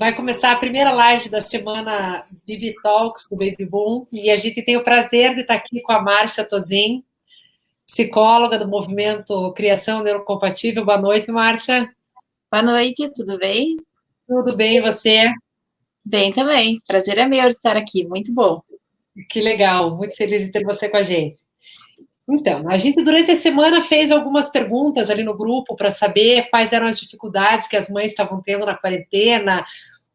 Vai começar a primeira live da semana Bibi Talks do Baby Boom e a gente tem o prazer de estar aqui com a Márcia Tozin, psicóloga do movimento Criação Neurocompatível. Boa noite, Márcia. Boa noite, tudo bem? Tudo bem, e você? Bem também. Prazer é meu de estar aqui, muito bom. Que legal, muito feliz de ter você com a gente. Então, a gente durante a semana fez algumas perguntas ali no grupo para saber quais eram as dificuldades que as mães estavam tendo na quarentena,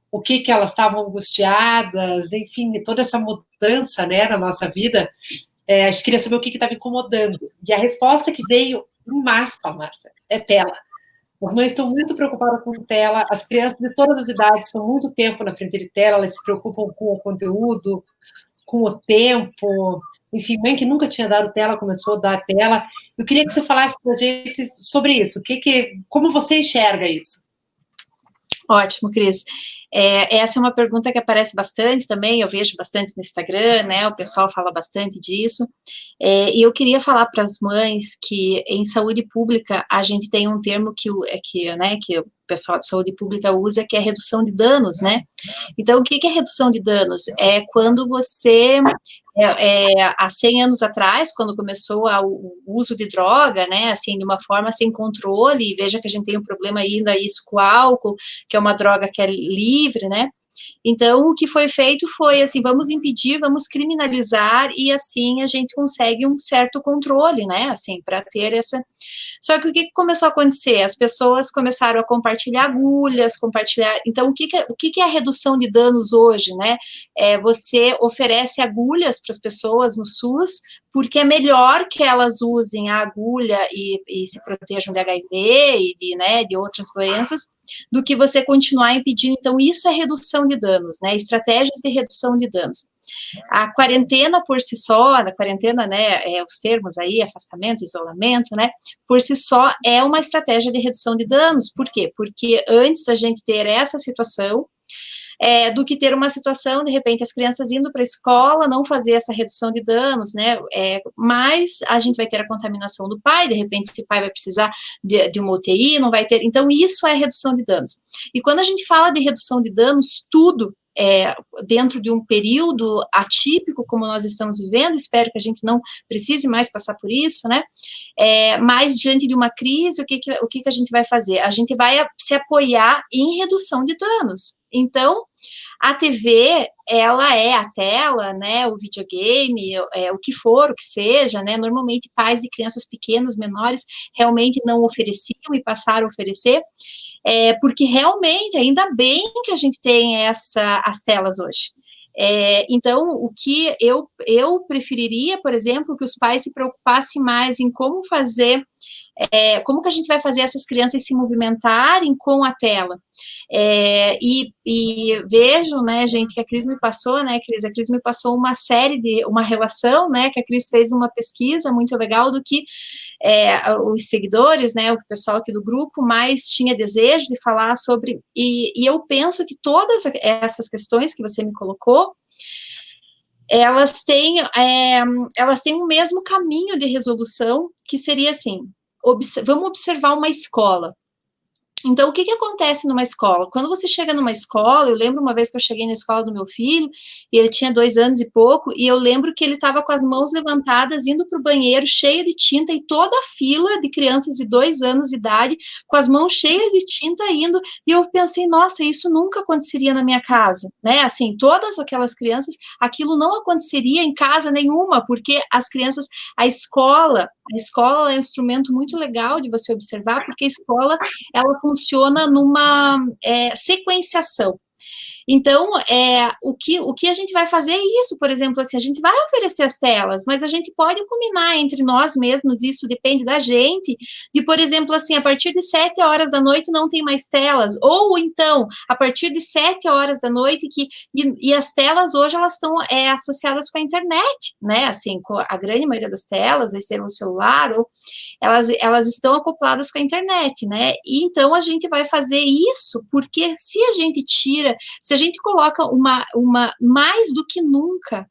o que elas estavam angustiadas, enfim, toda essa mudança, né, na nossa vida. A gente queria saber o que estava incomodando. E a resposta que veio em massa, Márcia, é tela. As mães estão muito preocupadas com tela, as crianças de todas as idades estão muito tempo na frente de tela, elas se preocupam com o conteúdo, com o tempo. Enfim, mãe que nunca tinha dado tela começou a dar tela. Eu queria que você falasse para a gente sobre isso. Como você enxerga isso? Ótimo, Cris. Essa é uma pergunta que aparece bastante também, eu vejo bastante no Instagram, né? O pessoal fala bastante disso. E eu queria falar para as mães que em saúde pública a gente tem um termo que o pessoal de saúde pública usa, que é redução de danos, né? Então, o que é redução de danos? É quando você há 100 anos atrás, quando começou o uso de droga, né, assim, de uma forma sem controle, e veja que a gente tem um problema ainda isso com o álcool, que é uma droga que é livre, né, então, o que foi feito foi, assim, vamos impedir, vamos criminalizar, e assim a gente consegue um certo controle, né, assim, para ter essa... Só que o que começou a acontecer? As pessoas começaram a compartilhar agulhas, Então, o que é a redução de danos hoje, né? Você oferece agulhas para as pessoas no SUS, porque é melhor que elas usem a agulha e se protejam de HIV e de outras doenças, do que você continuar impedindo. Então, isso é redução de danos, né? Estratégias de redução de danos. A quarentena por si só, na quarentena, né, os termos aí, afastamento, isolamento, né, por si só é uma estratégia de redução de danos. Por quê? Porque antes da gente ter essa situação, do que ter uma situação, de repente, as crianças indo para a escola, não fazer essa redução de danos, né, mas a gente vai ter a contaminação do pai, de repente esse pai vai precisar de uma UTI, não vai ter, então isso é redução de danos. E quando a gente fala de redução de danos, tudo dentro de um período atípico, como nós estamos vivendo, espero que a gente não precise mais passar por isso, né, mas diante de uma crise, o que a gente vai fazer? A gente vai se apoiar em redução de danos. Então, a TV, ela é a tela, né, o videogame, o que for, o que seja, né, normalmente pais de crianças pequenas, menores, realmente não ofereciam e passaram a oferecer, porque realmente, ainda bem que a gente tem as telas hoje. Então, o que eu preferiria, por exemplo, que os pais se preocupassem mais em como fazer, como que a gente vai fazer essas crianças se movimentarem com a tela. E vejam, né, gente, que a Cris me passou, né, Cris? A Cris me passou uma relação, né, que a Cris fez uma pesquisa muito legal do que os seguidores, né, o pessoal aqui do grupo, mais tinha desejo de falar sobre, e eu penso que todas essas questões que você me colocou, elas têm o mesmo caminho de resolução, que seria assim, vamos observar uma escola. Então, o que acontece numa escola? Quando você chega numa escola, eu lembro uma vez que eu cheguei na escola do meu filho, e ele tinha 2 anos e pouco, e eu lembro que ele estava com as mãos levantadas, indo para o banheiro, cheio de tinta, e toda a fila de crianças de 2 anos de idade, com as mãos cheias de tinta, indo, e eu pensei, nossa, isso nunca aconteceria na minha casa, né? Assim, todas aquelas crianças, aquilo não aconteceria em casa nenhuma, porque as crianças, a escola é um instrumento muito legal de você observar, porque a escola, ela funciona numa sequenciação. Então, o que a gente vai fazer é isso, por exemplo, assim, a gente vai oferecer as telas, mas a gente pode combinar entre nós mesmos, isso depende da gente, de, por exemplo, assim, a partir de 7 horas da noite não tem mais telas, ou então, a partir de 7 horas da noite, e as telas hoje, elas estão associadas com a internet, né, assim, a grande maioria das telas vai ser um celular, ou elas estão acopladas com a internet, né, e então a gente vai fazer isso, porque se a gente coloca mais do que nunca,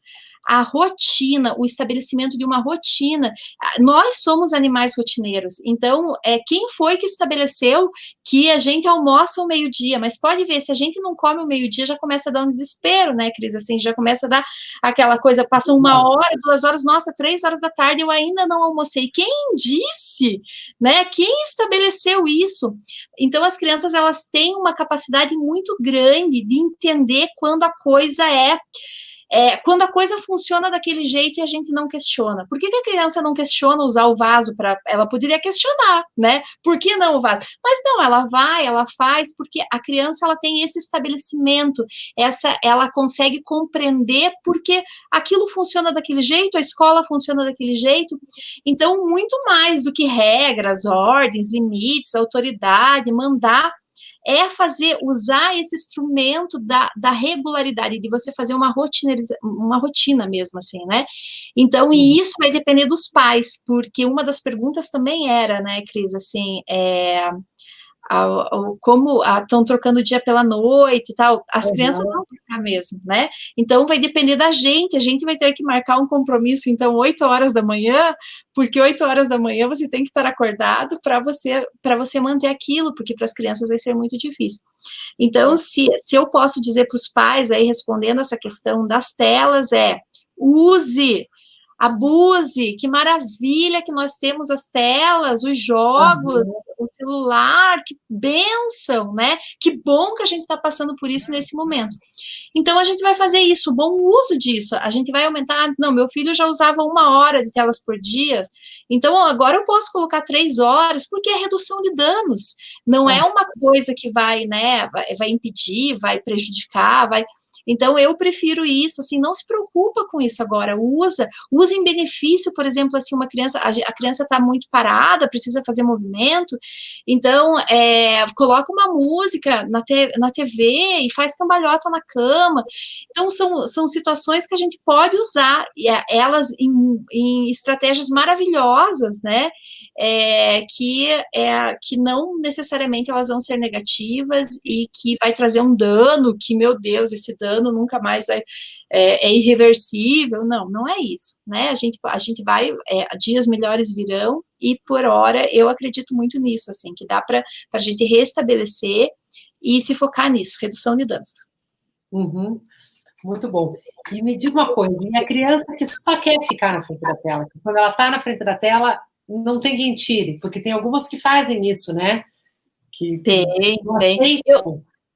a rotina, o estabelecimento de uma rotina. Nós somos animais rotineiros, então, quem foi que estabeleceu que a gente almoça ao meio-dia? Mas pode ver, se a gente não come ao meio-dia, já começa a dar um desespero, né, Cris? Assim, já começa a dar aquela coisa, passa 1 hora, 2 horas, nossa, 3 horas da tarde, eu ainda não almocei. Quem disse, né? Quem estabeleceu isso? Então, as crianças, elas têm uma capacidade muito grande de entender quando a coisa quando a coisa funciona daquele jeito e a gente não questiona. Por que a criança não questiona usar o vaso para... Ela poderia questionar, né? Por que não o vaso? Mas não, ela vai, ela faz, porque a criança, ela tem esse estabelecimento, ela consegue compreender porque aquilo funciona daquele jeito, a escola funciona daquele jeito. Então, muito mais do que regras, ordens, limites, autoridade, mandar, usar esse instrumento da regularidade, de você fazer uma rotina mesmo, assim, né? Então, e isso vai depender dos pais, porque uma das perguntas também era, né, Cris, assim, como estão trocando o dia pela noite e tal, as crianças vão trocar mesmo, né? Então vai depender da gente, a gente vai ter que marcar um compromisso, então, 8 horas da manhã, porque 8 horas da manhã você tem que estar acordado para você manter aquilo, porque para as crianças vai ser muito difícil. Então, se eu posso dizer para os pais, aí respondendo essa questão das telas, use, abuse, que maravilha que nós temos as telas, os jogos, o celular, que bênção, né? Que bom que a gente está passando por isso nesse momento. Então, a gente vai fazer isso, o bom uso disso, a gente vai aumentar, não, meu filho já usava 1 hora de telas por dia, então agora eu posso colocar 3 horas, porque é redução de danos, não é uma coisa que vai, né, vai impedir, vai prejudicar, vai... Então, eu prefiro isso, assim, não se preocupa com isso agora, usa em benefício, por exemplo, assim, a criança está muito parada, precisa fazer movimento, então, coloca uma música na TV e faz cambalhota na cama. Então, são situações que a gente pode usar, elas em estratégias maravilhosas, né, que não necessariamente elas vão ser negativas e que vai trazer um dano, que, meu Deus, esse dano nunca mais é irreversível. Não é isso, né? A gente vai, dias melhores virão, e por hora eu acredito muito nisso, assim, que dá para a gente restabelecer e se focar nisso, redução de danos. Muito bom. E me diga uma coisa, e a criança que só quer ficar na frente da tela, quando ela está na frente da tela, não tem quem tire, porque tem algumas que fazem isso, né? Tem.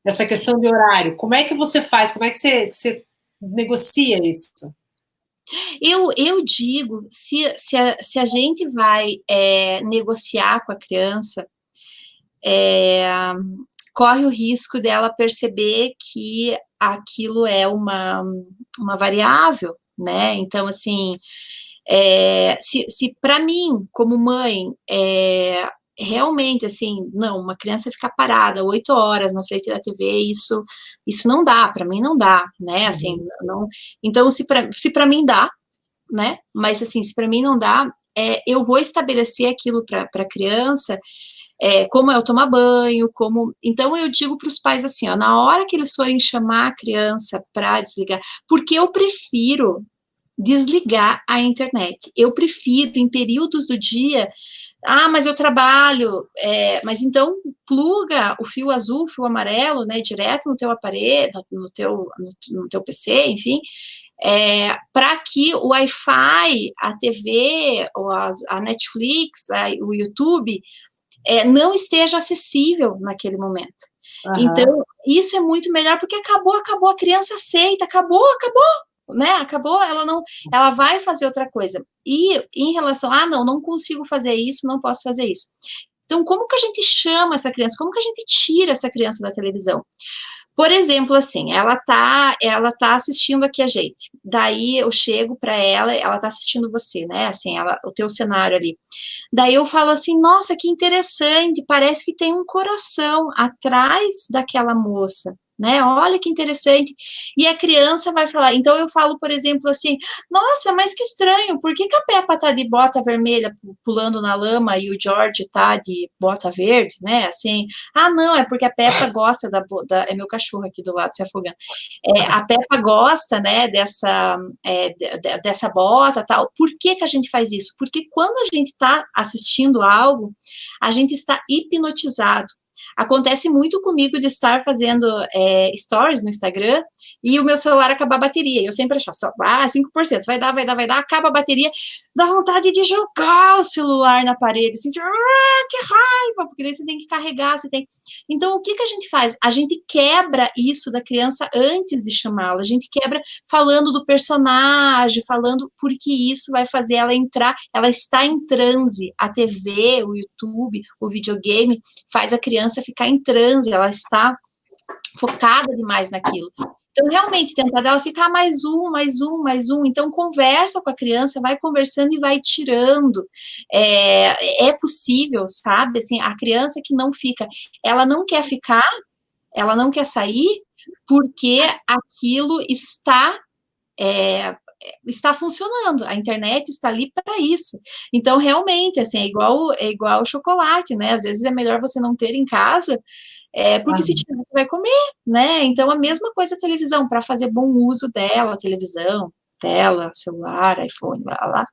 Essa questão de horário. Como é que você faz? Como é que você negocia isso? Eu digo, se a gente vai negociar com a criança, corre o risco dela perceber que aquilo é uma variável, né? Então, assim, se para mim, como mãe, realmente, assim, não, uma criança ficar parada 8 horas na frente da TV, isso não dá, para mim não dá, né? Assim, não. Então, se para mim dá, né? Mas, assim, se para mim não dá, eu vou estabelecer aquilo para a criança, como eu tomar banho, Então, eu digo para os pais assim, ó, na hora que eles forem chamar a criança para desligar, porque eu prefiro desligar a internet. Eu prefiro, em períodos do dia, mas eu trabalho, mas então pluga o fio azul, o fio amarelo, né, direto no teu aparelho, no teu PC, enfim, para que o Wi-Fi, a TV, ou a Netflix, o YouTube, não esteja acessível naquele momento. Então, isso é muito melhor, porque acabou, a criança aceita, acabou, né, acabou, ela vai fazer outra coisa. E em relação, não consigo fazer isso, não posso fazer isso. Então, como que a gente chama essa criança? Como que a gente tira essa criança da televisão? Por exemplo, assim, ela tá assistindo aqui a gente, daí eu chego para ela tá assistindo você, né, assim, o teu cenário ali. Daí eu falo assim, nossa, que interessante, parece que tem um coração atrás daquela moça, né? Olha que interessante. E a criança vai falar. Então, eu falo, por exemplo, assim, nossa, mas que estranho, por que a Peppa tá de bota vermelha pulando na lama e o George tá de bota verde, né? Assim, ah, não, é porque a Peppa gosta é meu cachorro aqui do lado se afogando. A Peppa gosta, né, dessa bota, tal. Por que a gente faz isso? Porque quando a gente está assistindo algo, a gente está hipnotizado. Acontece muito comigo de estar fazendo stories no Instagram e o meu celular acabar a bateria. Eu sempre acho, 5%, vai dar, acaba a bateria, dá vontade de jogar o celular na parede, assim, que raiva, porque daí você tem que carregar, Então, o que a gente faz? A gente quebra isso da criança antes de chamá-la, a gente quebra falando do personagem, falando porque isso vai fazer ela entrar, ela está em transe, a TV, o YouTube, o videogame, faz a criança ficar em transe, ela está focada demais naquilo. Então, realmente, tentar dela ficar mais um. Então, conversa com a criança, vai conversando e vai tirando. É possível, sabe? Assim, a criança que não fica, ela não quer ficar, ela não quer sair, porque aquilo está funcionando, a internet está ali para isso. Então, realmente, assim, é igual chocolate, né? Às vezes é melhor você não ter em casa, porque se tiver, você vai comer, né? Então, a mesma coisa a televisão, para fazer bom uso dela, televisão, tela, celular, iPhone, lá.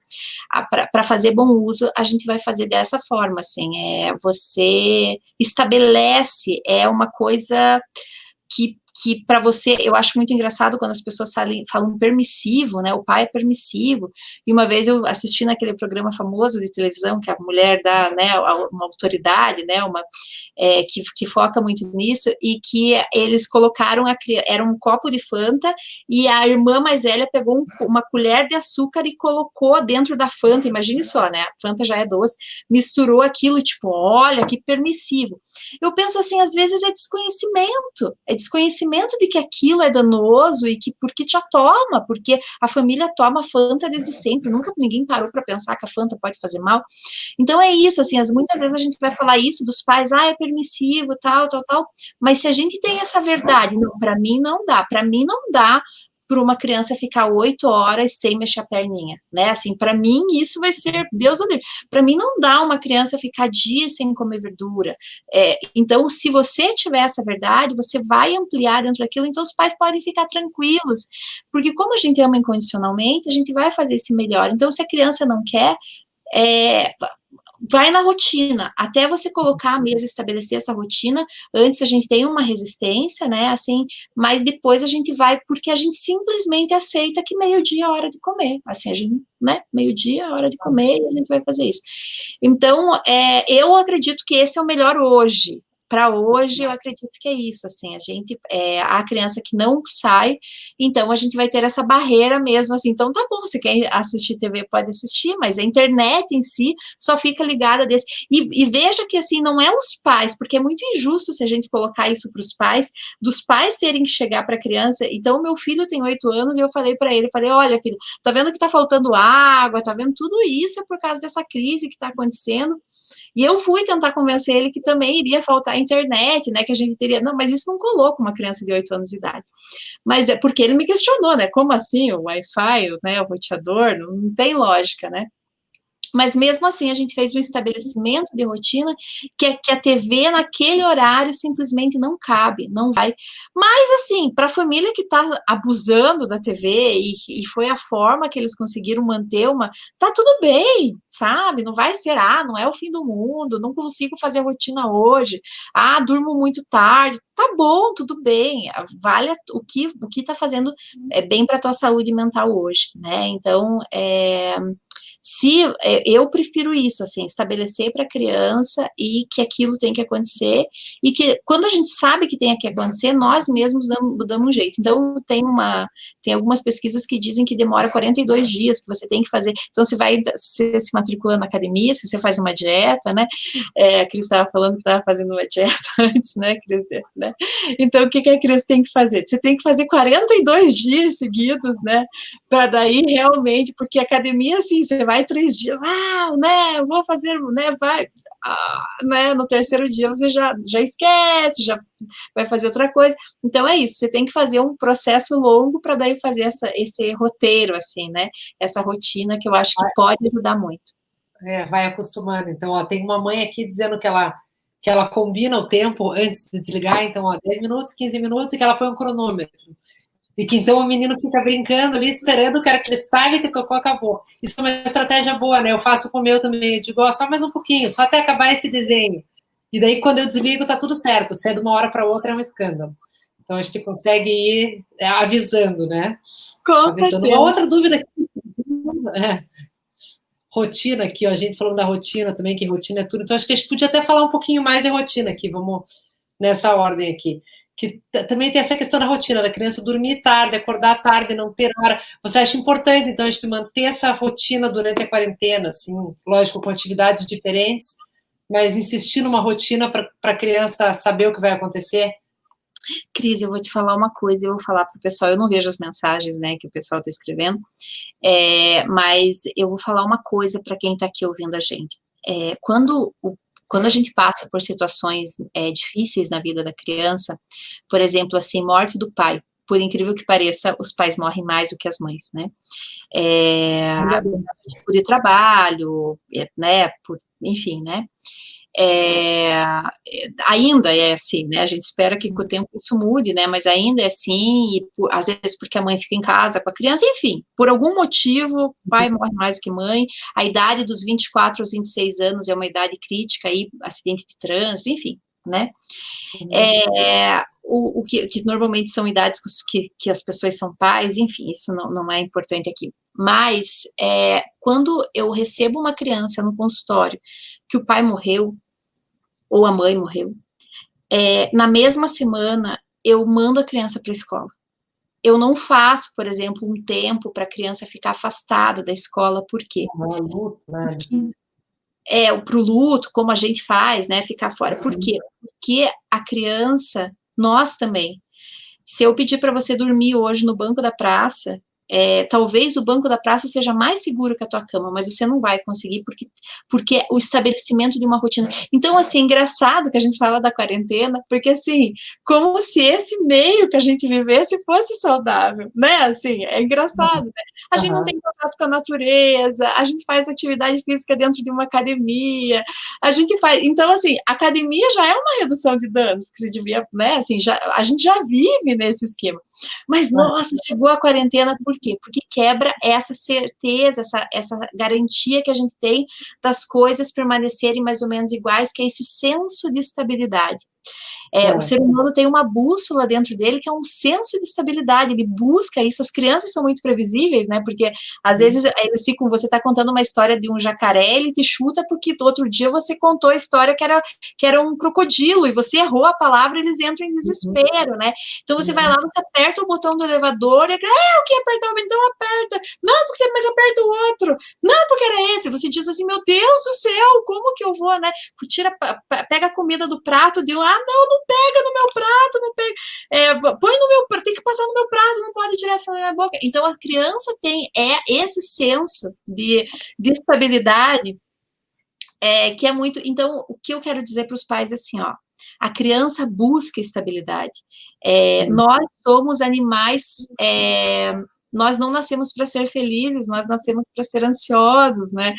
Para fazer bom uso, a gente vai fazer dessa forma, assim, você estabelece, uma coisa que para você, eu acho muito engraçado quando as pessoas falam permissivo, né, o pai é permissivo, e uma vez eu assisti naquele programa famoso de televisão, que a mulher dá, né, uma autoridade, né, que foca muito nisso, e que eles colocaram, era um copo de Fanta, e a irmã mais velha pegou uma colher de açúcar e colocou dentro da Fanta, imagine só, né, a Fanta já é doce, misturou aquilo, tipo, olha, que permissivo. Eu penso assim, às vezes é desconhecimento de que aquilo é danoso e que porque já toma, porque a família toma Fanta desde sempre, nunca ninguém parou para pensar que a Fanta pode fazer mal. Então é isso, assim, muitas vezes a gente vai falar isso dos pais, é permissivo, tal, mas se a gente tem essa verdade, não, para mim não dá para uma criança ficar 8 horas sem mexer a perninha, né? Assim, para mim isso vai ser Deus o livre. Para mim não dá uma criança ficar dias sem comer verdura. Então, se você tiver essa verdade, você vai ampliar dentro daquilo. Então, os pais podem ficar tranquilos, porque como a gente ama incondicionalmente, a gente vai fazer esse melhor. Então, se a criança não quer, vai na rotina, até você colocar a mesa, estabelecer essa rotina, antes a gente tem uma resistência, né, assim, mas depois a gente vai, porque a gente simplesmente aceita que meio-dia é a hora de comer, assim, a gente, né, meio-dia é a hora de comer e a gente vai fazer isso. Então, eu acredito que esse é o melhor hoje. Para hoje, eu acredito que é isso, assim, a criança que não sai, então a gente vai ter essa barreira mesmo, assim, então tá bom, você quer assistir TV, pode assistir, mas a internet em si só fica ligada desse, e veja que, assim, não é os pais, porque é muito injusto se a gente colocar isso para os pais, dos pais terem que chegar para a criança, então meu filho tem 8 anos, e eu falei para ele, olha filho, tá vendo que tá faltando água, tá vendo, tudo isso é por causa dessa crise que tá acontecendo, e eu fui tentar convencer ele que também iria faltar a internet, né, que a gente teria, não, mas isso não coloca uma criança de 8 anos de idade. Mas é porque ele me questionou, né, como assim o Wi-Fi, né, o roteador, não tem lógica, né. Mas mesmo assim, a gente fez um estabelecimento de rotina que a TV naquele horário simplesmente não cabe, não vai. Mas, assim, para a família que está abusando da TV e foi a forma que eles conseguiram manter tá tudo bem, sabe? Não vai ser, não é o fim do mundo, não consigo fazer rotina hoje, durmo muito tarde. Tá bom, tudo bem, vale o que está fazendo bem para a tua saúde mental hoje, né? Então, eu prefiro isso, assim, estabelecer para a criança e que aquilo tem que acontecer, e que quando a gente sabe que tem que acontecer, nós mesmos damos um jeito. Então, tem algumas pesquisas que dizem que demora 42 dias que você tem que fazer. Então, você se matricula na academia, se você faz uma dieta, né? A Cris estava falando que estava fazendo uma dieta antes, né, Cris? Né? Então, o que a criança tem que fazer? Você tem que fazer 42 dias seguidos, né? Para daí realmente, porque a academia, assim, você vai 3 dias, né, eu vou fazer, né, vai, né, no terceiro dia você já esquece, já vai fazer outra coisa. Então é isso, você tem que fazer um processo longo para daí fazer esse roteiro, assim, né? Essa rotina que eu acho que pode ajudar muito. Vai acostumando. Então, ó, tem uma mãe aqui dizendo que ela combina o tempo antes de desligar, então, ó, 10 minutos, 15 minutos, e que ela põe um cronômetro. E que então o menino fica brincando ali, esperando, que ele saiba que tocou, acabou. Isso é uma estratégia boa, né? Eu faço com o meu também. Eu digo, ó, só mais um pouquinho, só até acabar esse desenho. E daí, quando eu desligo, tá tudo certo. Se é de uma hora para outra, é um escândalo. Então, a gente consegue ir avisando, né? Com Avisando. Uma certeza. outra dúvida aqui. Rotina aqui, ó, a gente falando da rotina também, que rotina é tudo. Então, acho que a gente podia até falar um pouquinho mais de rotina aqui, vamos nessa ordem aqui. Que também tem essa questão da rotina, da criança dormir tarde, acordar tarde, não ter hora. Você acha importante, então, a gente manter essa rotina durante a quarentena, assim, lógico, com atividades diferentes, mas insistir numa rotina para a criança saber o que vai acontecer? Cris, eu vou te falar uma coisa, eu vou falar para o pessoal, eu não vejo as mensagens, né, que o pessoal está escrevendo, mas eu vou falar uma coisa para quem está aqui ouvindo a gente. Quando a gente passa por situações difíceis na vida da criança, por exemplo, assim, morte do pai, por incrível que pareça, os pais morrem mais do que as mães, né? Por trabalho, né? Enfim, né? Ainda é assim, né? A gente espera que com o tempo isso mude, né? Mas ainda é assim, e às vezes porque a mãe fica em casa com a criança, enfim, por algum motivo, pai morre mais do que mãe, a idade dos 24 aos 26 anos é uma idade crítica, aí, acidente de trânsito, enfim, né? O que normalmente são idades que as pessoas são pais, enfim, isso não é importante aqui. Mas quando eu recebo uma criança no consultório que o pai morreu, ou a mãe morreu, na mesma semana eu mando a criança para a escola. Eu não faço, por exemplo, um tempo para a criança ficar afastada da escola, por quê? Para o luto, como a gente faz, né, ficar fora. Por quê? Porque a criança, nós também, se eu pedir para você dormir hoje no banco da praça, talvez o banco da praça seja mais seguro que a tua cama, mas você não vai conseguir porque o estabelecimento de uma rotina. Então, assim, é engraçado que a gente fala da quarentena, porque, assim, como se esse meio que a gente vivesse fosse saudável, né? Assim, é engraçado, né? A gente não tem contato com a natureza, a gente faz atividade física dentro de uma academia, a gente faz... Então, assim, a academia já é uma redução de danos, porque você devia, né? Assim, a gente já vive nesse esquema. Mas, nossa, chegou a quarentena, por quê? Porque quebra essa certeza, essa garantia que a gente tem das coisas permanecerem mais ou menos iguais, que é esse senso de estabilidade. O ser humano tem uma bússola dentro dele que é um senso de estabilidade, ele busca isso. As crianças são muito previsíveis, né? Porque às vezes eles ficam, você está contando uma história de um jacaré, ele te chuta porque outro dia você contou a história que era um crocodilo e você errou a palavra, eles entram em desespero, né? Então você vai lá, você aperta o botão do elevador e o que apertar? Então aperta. Não, porque mas aperta o outro. Não, porque era esse. Você diz assim, meu Deus do céu, como que eu vou, né? Pega a comida do prato, não pega no meu prato, não pega, põe no meu prato, tem que passar no meu prato, não pode direto na minha boca. Então a criança tem esse senso de estabilidade que é muito. Então, o que eu quero dizer para os pais é assim, ó, a criança busca estabilidade. Nós somos animais. Nós não nascemos para ser felizes, nós nascemos para ser ansiosos, né?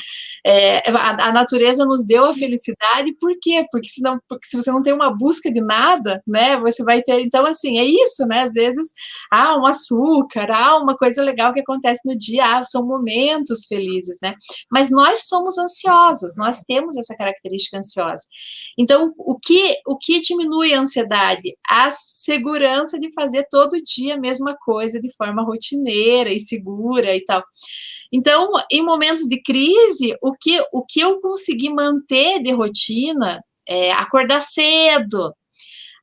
A natureza nos deu a felicidade, por quê? Porque se você não tem uma busca de nada, né? Você vai ter. Então, assim, é isso, né? Às vezes, um açúcar, uma coisa legal que acontece no dia, são momentos felizes, né? Mas nós somos ansiosos, nós temos essa característica ansiosa. Então, o que diminui a ansiedade? A segurança de fazer todo dia a mesma coisa de forma rotineira e segura e tal. Então, em momentos de crise, o que eu consegui manter de rotina é acordar cedo,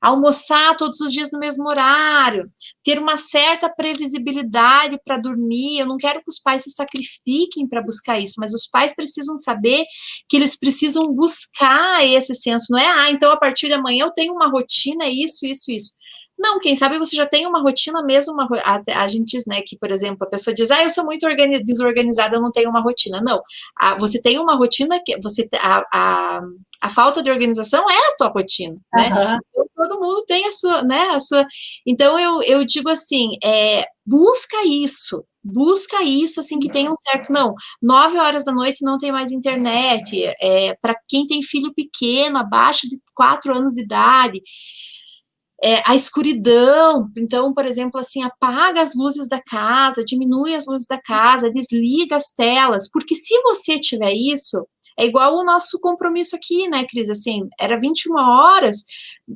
almoçar todos os dias no mesmo horário, ter uma certa previsibilidade para dormir. Eu não quero que os pais se sacrifiquem para buscar isso, mas os pais precisam saber que eles precisam buscar esse senso. Não é, então a partir de amanhã eu tenho uma rotina, isso. Não, quem sabe você já tem uma rotina mesmo, a gente diz, né, que, por exemplo, a pessoa diz, eu sou muito desorganizada, eu não tenho uma rotina. Não, você tem uma rotina que a falta de organização é a tua rotina, né? Aham. Então, todo mundo tem a sua, né, Então, eu digo assim, busca isso, assim, que tenha um certo, não, 9 horas da noite não tem mais internet, para quem tem filho pequeno, abaixo de 4 anos de idade, a escuridão, então, por exemplo, assim, apaga as luzes da casa, diminui as luzes da casa, desliga as telas, porque se você tiver isso, é igual o nosso compromisso aqui, né, Cris, assim, era 21 horas,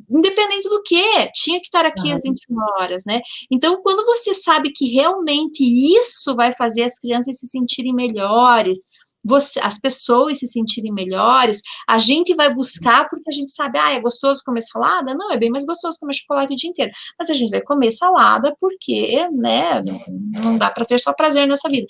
independente do que, tinha que estar aqui às 21 horas, né, então, quando você sabe que realmente isso vai fazer as crianças se sentirem melhores, as pessoas se sentirem melhores, a gente vai buscar porque a gente sabe, é gostoso comer salada? Não, é bem mais gostoso comer chocolate o dia inteiro. Mas a gente vai comer salada porque, né, não dá para ter só prazer nessa vida.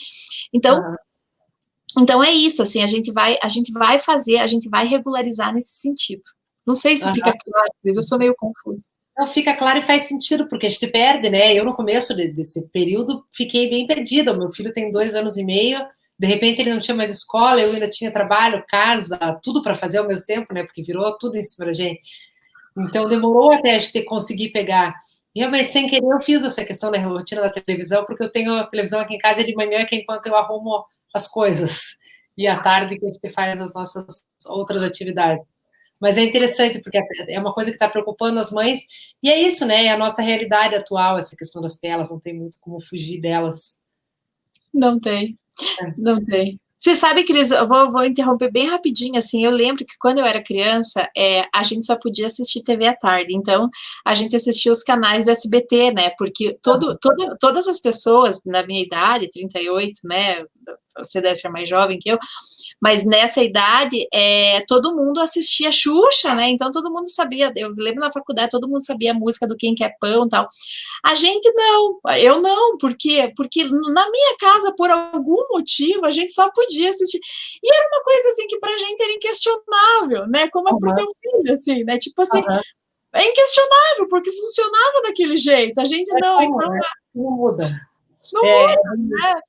Então é isso, assim, a gente vai fazer, a gente vai regularizar nesse sentido. Não sei se fica claro, mas eu sou meio confusa. Não, fica claro e faz sentido, porque a gente perde, né? Eu, no começo desse período, fiquei bem perdida. O meu filho tem 2 anos e meio, de repente ele não tinha mais escola, eu ainda tinha trabalho, casa, tudo para fazer ao mesmo tempo, né? Porque virou tudo isso para a gente. Então, demorou até a gente conseguir pegar. Realmente, sem querer, eu fiz essa questão da rotina da televisão, porque eu tenho a televisão aqui em casa e de manhã, que é enquanto eu arrumo as coisas, e à tarde que a gente faz as nossas outras atividades. Mas é interessante, porque é uma coisa que está preocupando as mães, e é isso, né? É a nossa realidade atual, essa questão das telas, não tem muito como fugir delas. Não tem, não tem. Você sabe, Cris, eu vou interromper bem rapidinho, assim, eu lembro que quando eu era criança, a gente só podia assistir TV à tarde, então a gente assistia os canais do SBT, né, porque todas as pessoas na minha idade, 38, né, você deve ser mais jovem que eu, mas nessa idade, todo mundo assistia Xuxa, né? Então todo mundo sabia. Eu lembro na faculdade, todo mundo sabia a música do Quem Quer Pão e tal. A gente não, eu não, por quê? Porque na minha casa, por algum motivo, a gente só podia assistir. E era uma coisa assim que pra gente era inquestionável, né? Como é pro teu filho, assim, né? Tipo assim, é inquestionável, porque funcionava daquele jeito. A gente não, Como, então né? Não muda. não muda, né?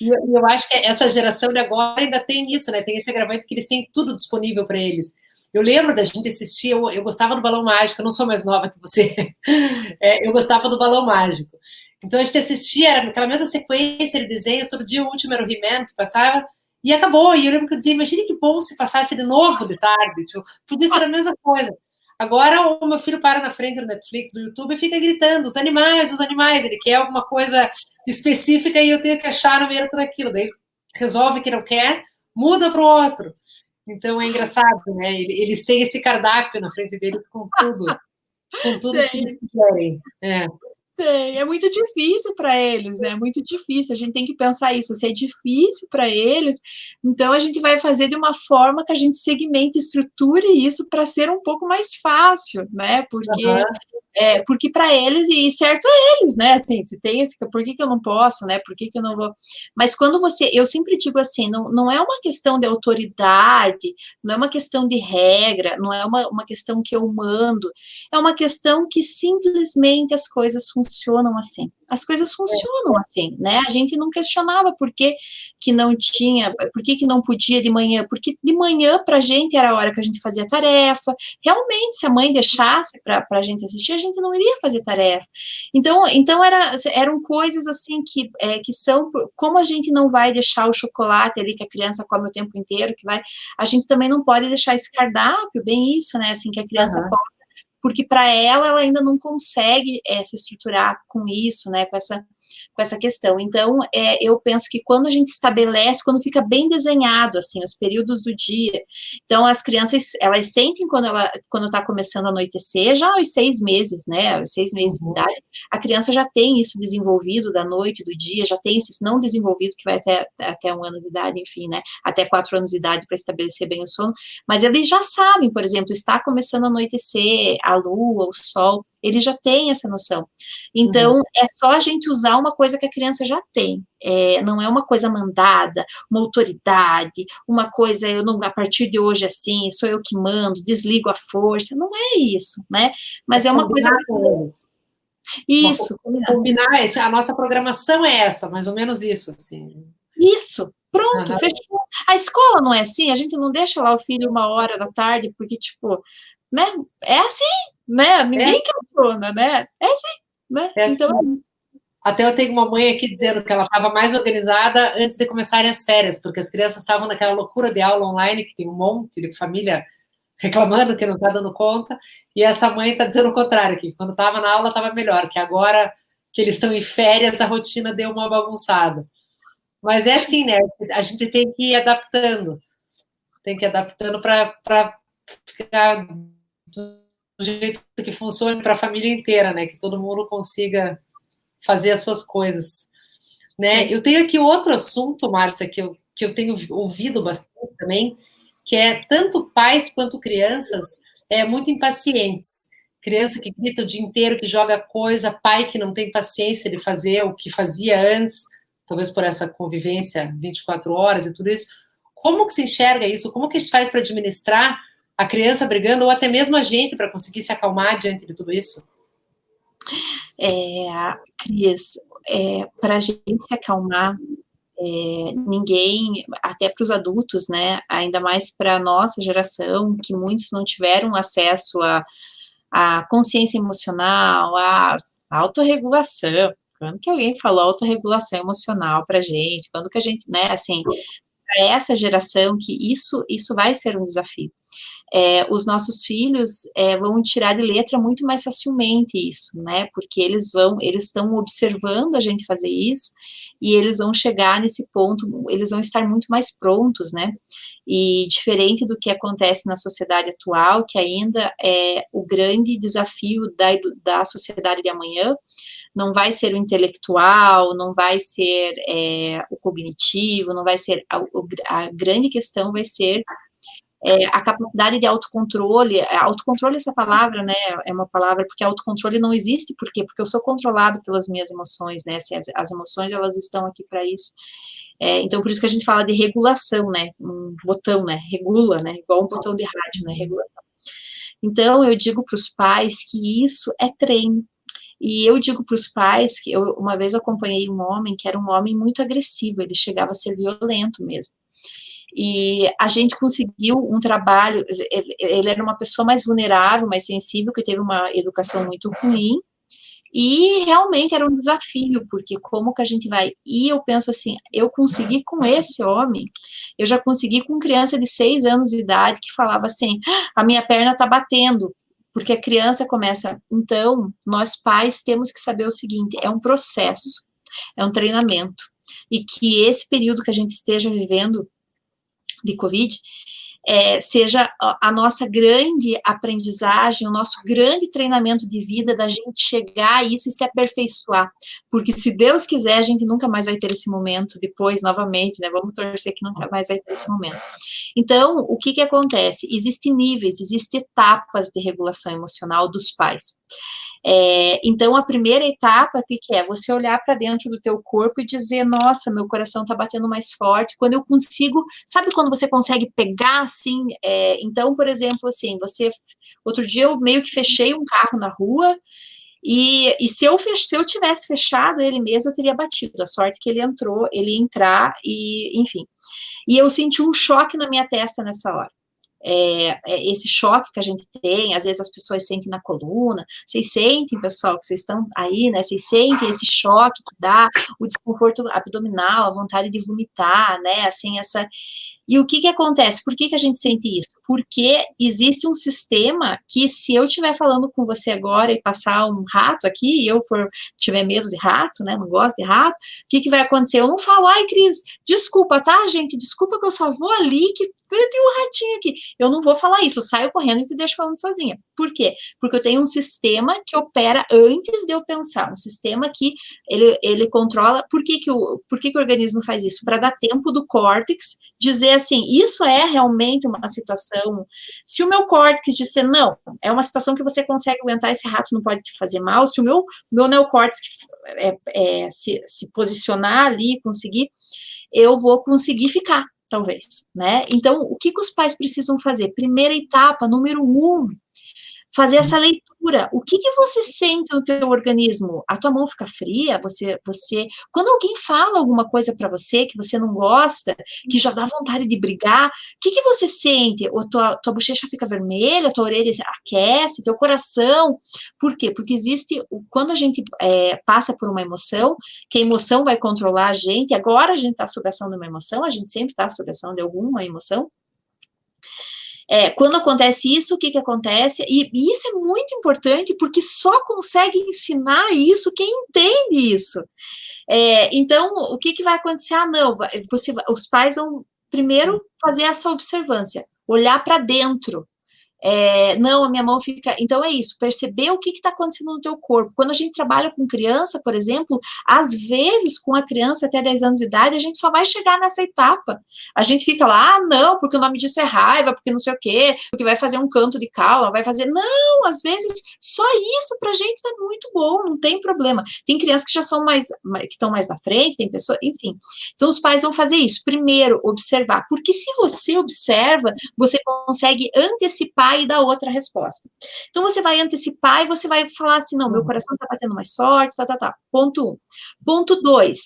E eu acho que essa geração de agora ainda tem isso, né? Tem esse agravante que eles têm tudo disponível para eles. Eu lembro da gente assistir, eu gostava do Balão Mágico, eu não sou mais nova que você. Eu gostava do Balão Mágico. Então a gente assistia, era aquela mesma sequência de desenhos, todo dia o último era o He-Man que passava, e acabou. E eu lembro que eu dizia, imagine que bom se passasse de novo de tarde, tipo, podia ser a mesma coisa. Agora o meu filho para na frente do Netflix, do YouTube e fica gritando, os animais, ele quer alguma coisa específica e eu tenho que achar no meio de tudo aquilo. Daí resolve que não quer, muda para o outro. Então é engraçado, né? Eles têm esse cardápio na frente deles com tudo que eles querem. É muito difícil para eles, né? É muito difícil. A gente tem que pensar isso. Se é difícil para eles, então a gente vai fazer de uma forma que a gente segmente, estruture isso para ser um pouco mais fácil, né? Porque para eles, e certo é eles, né? Assim, se tem esse, por que eu não posso, né? Por que eu não vou? Mas quando eu sempre digo assim, não é uma questão de autoridade, não é uma questão de regra, não é uma questão que eu mando, é uma questão que simplesmente as coisas funcionam assim. As coisas funcionam assim, né? A gente não questionava por que não tinha, por que não podia de manhã, porque de manhã para a gente era a hora que a gente fazia tarefa. Realmente, se a mãe deixasse para a gente assistir, a gente não iria fazer tarefa. Então eram coisas assim que são, como a gente não vai deixar o chocolate ali que a criança come o tempo inteiro, a gente também não pode deixar esse cardápio, bem isso, né? Assim, que a criança possa, porque para ela ainda não consegue se estruturar com isso, né? Com essa questão. Então, eu penso que quando a gente estabelece, quando fica bem desenhado, assim, os períodos do dia, então as crianças, elas sentem quando está começando a anoitecer, já aos 6 meses, né, aos 6 meses de idade, a criança já tem isso desenvolvido da noite, do dia, já tem esse não desenvolvido, que vai até 1 ano de idade, enfim, né, até 4 anos de idade para estabelecer bem o sono, mas eles já sabem, por exemplo, está começando a anoitecer, a lua, o sol, ele já tem essa noção. Então, é só a gente usar uma coisa que a criança já tem. Não é uma coisa mandada, uma autoridade, uma coisa, a partir de hoje assim, sou eu que mando, desligo a força. Não é isso, né? Mas é uma coisa Isso, combinar, a nossa programação é essa, mais ou menos isso, assim. Isso, pronto, fechou. A escola não é assim, a gente não deixa lá o filho 1h da tarde, porque, tipo, né, é assim, né, ninguém questiona, né, é assim, né, assim. Então... Até eu tenho uma mãe aqui dizendo que ela estava mais organizada antes de começarem as férias, porque as crianças estavam naquela loucura de aula online, que tem um monte de família reclamando que não está dando conta, e essa mãe está dizendo o contrário, que quando estava na aula estava melhor, que agora que eles estão em férias, a rotina deu uma bagunçada. Mas é assim, né? A gente tem que ir adaptando. Tem que ir adaptando para ficar do jeito que funcione para a família inteira, né? Que todo mundo consiga fazer as suas coisas. Né? Eu tenho aqui outro assunto, Márcia, que eu tenho ouvido bastante também, que é tanto pais quanto crianças muito impacientes. Criança que grita o dia inteiro, que joga coisa, pai que não tem paciência de fazer o que fazia antes, talvez por essa convivência 24 horas e tudo isso. Como que se enxerga isso? Como que a gente faz para administrar a criança brigando, ou até mesmo a gente, para conseguir se acalmar diante de tudo isso? Cris, para a gente se acalmar, ninguém, até para os adultos, né, ainda mais para a nossa geração, que muitos não tiveram acesso à consciência emocional, à autorregulação. Quando que alguém falou autorregulação emocional para a gente? Quando que a gente, né, assim, para essa geração que isso vai ser um desafio. Os nossos filhos vão tirar de letra muito mais facilmente isso, né? Porque eles estão observando a gente fazer isso e eles vão chegar nesse ponto, eles vão estar muito mais prontos, né? E diferente do que acontece na sociedade atual, que ainda é o grande desafio da sociedade de amanhã, não vai ser o intelectual, não vai ser o cognitivo, não vai ser a grande questão vai ser a capacidade de autocontrole. Autocontrole, essa palavra, né, é uma palavra, porque autocontrole não existe, por quê? Porque eu sou controlado pelas minhas emoções, né, assim, as emoções, elas estão aqui para isso. Então, por isso que a gente fala de regulação, né, um botão, né, regula, né, igual um botão de rádio, né, regulação. Então, eu digo para os pais que isso é treino. E eu digo para os pais que uma vez eu acompanhei um homem que era um homem muito agressivo, ele chegava a ser violento mesmo. E a gente conseguiu um trabalho, ele era uma pessoa mais vulnerável, mais sensível, que teve uma educação muito ruim, e realmente era um desafio, porque como que a gente vai? E eu penso assim, eu consegui com esse homem, eu já consegui com criança de 6 anos de idade que falava assim, a minha perna tá batendo, porque a criança começa. Então, nós pais temos que saber o seguinte, é um processo, é um treinamento, e que esse período que a gente esteja vivendo de Covid, seja a nossa grande aprendizagem, o nosso grande treinamento de vida, da gente chegar a isso e se aperfeiçoar, porque se Deus quiser, a gente nunca mais vai ter esse momento depois, novamente, né, vamos torcer que nunca mais vai ter esse momento. Então, o que acontece? Existem níveis, existem etapas de regulação emocional dos pais. Então, a primeira etapa, o que é? Você olhar para dentro do teu corpo e dizer, nossa, meu coração está batendo mais forte, quando eu consigo, sabe quando você consegue pegar, assim, então, por exemplo, assim, outro dia eu meio que fechei um carro na rua, e se eu tivesse fechado ele mesmo, eu teria batido, a sorte que ele ia entrar, e enfim, e eu senti um choque na minha testa nessa hora. Esse choque que a gente tem, às vezes as pessoas sentem na coluna, vocês sentem, pessoal, que vocês estão aí, né, vocês sentem esse choque que dá, o desconforto abdominal, a vontade de vomitar, né, assim, e o que acontece? Por que a gente sente isso? Porque existe um sistema que, se eu estiver falando com você agora e passar um rato aqui, e eu tiver medo de rato, né, não gosto de rato, o que vai acontecer? Eu não falo, ai, Cris, desculpa, tá, gente, desculpa que eu só vou ali, que tem um ratinho aqui. Eu não vou falar isso, eu saio correndo e te deixo falando sozinha. Por quê? Porque eu tenho um sistema que opera antes de eu pensar, um sistema que ele controla. Por que o organismo faz isso? Para dar tempo do córtex dizer assim, isso é realmente uma situação. Se o meu córtex disser, não, é uma situação que você consegue aguentar, esse rato não pode te fazer mal, se o meu neocórtex se posicionar ali, conseguir, eu vou conseguir ficar, talvez, né? Então, o que os pais precisam fazer? Primeira etapa, número 1, fazer essa leitura. O que você sente no teu organismo? A tua mão fica fria? Quando alguém fala alguma coisa para você que você não gosta, que já dá vontade de brigar, o que você sente? Ou tua bochecha fica vermelha, tua orelha aquece, teu coração. Por quê? Porque quando a gente passa por uma emoção, que a emoção vai controlar a gente, agora a gente está sob a ação de uma emoção, a gente sempre está sob a ação de alguma emoção. Quando acontece isso, o que acontece? E isso é muito importante, porque só consegue ensinar isso quem entende isso. Então, o que vai acontecer? Não, os pais vão primeiro fazer essa observância, olhar para dentro. Não, a minha mão fica... Então, é isso, perceber o que está acontecendo no teu corpo. Quando a gente trabalha com criança, por exemplo, às vezes, com a criança até 10 anos de idade, a gente só vai chegar nessa etapa. A gente fica lá, não, porque o nome disso é raiva, porque não sei o quê, porque vai fazer um canto de calma, vai fazer... Não, às vezes, só isso pra gente tá muito bom, não tem problema. Tem crianças que já são que estão mais na frente, tem pessoas, enfim. Então, os pais vão fazer isso. Primeiro, observar. Porque se você observa, você consegue antecipar e dar outra resposta. Então, você vai antecipar e você vai falar assim, não, meu coração está batendo mais forte, tá. Ponto 1. Ponto 2,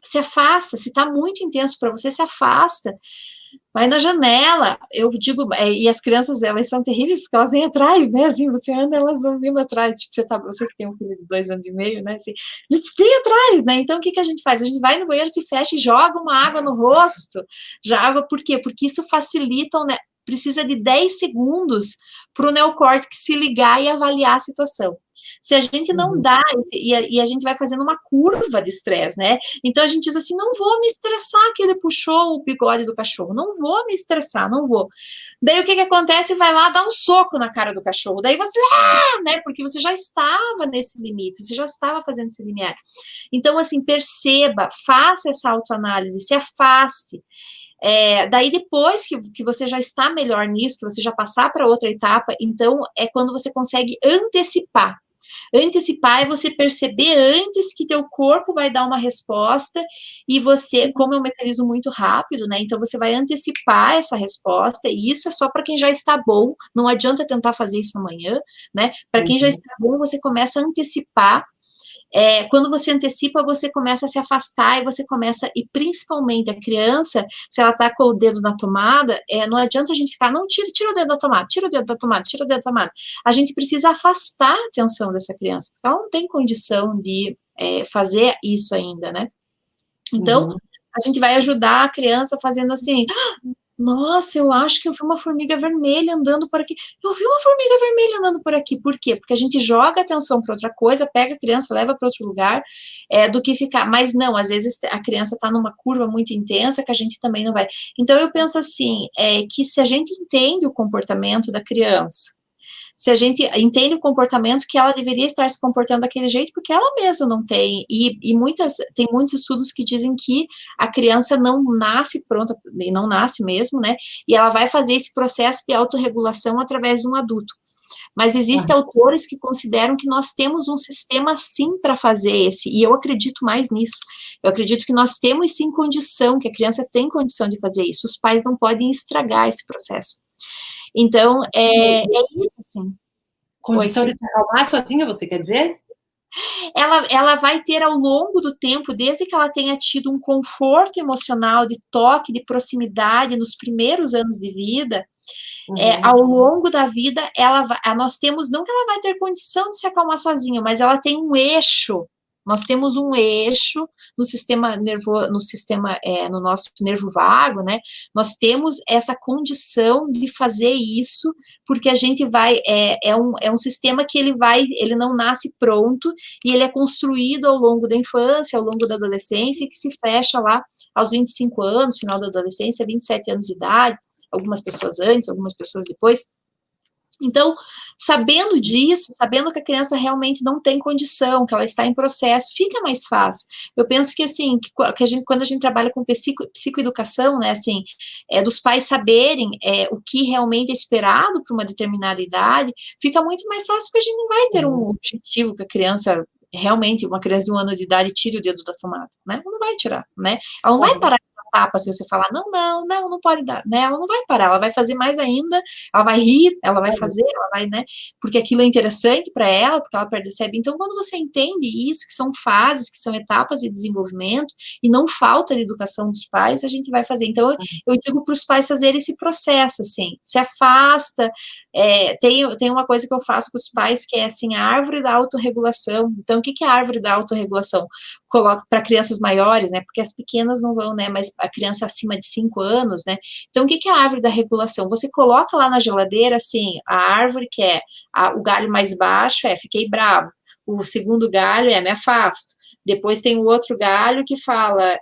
se afasta, se está muito intenso para você, se afasta, vai na janela, eu digo, e as crianças, elas são terríveis, porque elas vêm atrás, né, assim, você anda, elas vão vindo atrás, tipo, você que tem um filho de 2 anos e meio, né, assim, eles vêm atrás, né, então o que a gente faz? A gente vai no banheiro, se fecha e joga uma água no rosto, por quê? Porque isso facilita, né, precisa de 10 segundos para o neocórtex se ligar e avaliar a situação. Se a gente não dá, e a gente vai fazendo uma curva de estresse, né? Então a gente diz assim, não vou me estressar que ele puxou o bigode do cachorro, não vou me estressar, não vou. Daí o que acontece? Vai lá dar um soco na cara do cachorro, daí você, né? Porque você já estava nesse limite, você já estava fazendo esse limiar. Então, assim, perceba, faça essa autoanálise, se afaste. Daí depois que você já está melhor nisso, que você já passar para outra etapa, então é quando você consegue antecipar. Antecipar é você perceber antes que teu corpo vai dar uma resposta e você, como é um mecanismo muito rápido, né? Então você vai antecipar essa resposta e isso é só para quem já está bom, não adianta tentar fazer isso amanhã, né? Para quem já está bom, você começa a antecipar. Quando você antecipa, você começa a se afastar e você começa, e principalmente a criança, se ela está com o dedo na tomada, não adianta a gente ficar, não, tira o dedo da tomada, tira o dedo da tomada, tira o dedo da tomada. A gente precisa afastar a atenção dessa criança, porque ela não tem condição de fazer isso ainda, né? Então, a gente vai ajudar a criança fazendo assim, nossa, eu acho que eu vi uma formiga vermelha andando por aqui. Eu vi uma formiga vermelha andando por aqui. Por quê? Porque a gente joga a atenção para outra coisa, pega a criança, leva para outro lugar, do que ficar. Mas não, às vezes a criança está numa curva muito intensa que a gente também não vai. Então, eu penso assim, que se a gente entende o comportamento da criança, se a gente entende o comportamento que ela deveria estar se comportando daquele jeito, porque ela mesma não tem, tem muitos estudos que dizem que a criança não nasce pronta, e não nasce mesmo, né, e ela vai fazer esse processo de autorregulação através de um adulto. Mas existem autores que consideram que nós temos um sistema, sim, para fazer e eu acredito mais nisso. Eu acredito que nós temos, sim, condição, que a criança tem condição de fazer isso. Os pais não podem estragar esse processo. Então, é isso, assim. Condição de se acalmar sozinha, você quer dizer? Ela vai ter ao longo do tempo, desde que ela tenha tido um conforto emocional, de toque, de proximidade nos primeiros anos de vida, ao longo da vida, nós temos, não que ela vai ter condição de se acalmar sozinha, mas ela tem um eixo. Nós temos um eixo no sistema nervoso, no nosso nervo vago, né? Nós temos essa condição de fazer isso, porque a gente vai, é um sistema que ele não nasce pronto, e ele é construído ao longo da infância, ao longo da adolescência, e que se fecha lá aos 25 anos, final da adolescência, 27 anos de idade, algumas pessoas antes, algumas pessoas depois. Então, sabendo disso, sabendo que a criança realmente não tem condição, que ela está em processo, fica mais fácil. Eu penso que, assim, quando a gente trabalha com psicoeducação, né, assim, dos pais saberem o que realmente é esperado para uma determinada idade, fica muito mais fácil, porque a gente não vai ter um objetivo que a criança, realmente, uma criança de 1 ano de idade, tire o dedo da tomada, né? Ela não vai tirar, né? Ela não vai parar etapas, se você falar, não pode dar, né? Ela não vai parar, ela vai fazer mais ainda, ela vai rir, ela vai fazer, ela vai, né? Porque aquilo é interessante para ela, porque ela percebe. Então, quando você entende isso, que são fases, que são etapas de desenvolvimento, e não falta de educação dos pais, a gente vai fazer. Então, eu digo para os pais fazerem esse processo, assim, se afasta. Tem uma coisa que eu faço com os pais, que é, assim, a árvore da autorregulação. Então, o que é a árvore da autorregulação? Coloco para crianças maiores, né, porque as pequenas não vão, né, mas a criança acima de 5 anos, né, então o que é a árvore da regulação? Você coloca lá na geladeira, assim, a árvore que é o galho mais baixo fiquei bravo, o segundo galho me afasto, depois tem o outro galho que fala,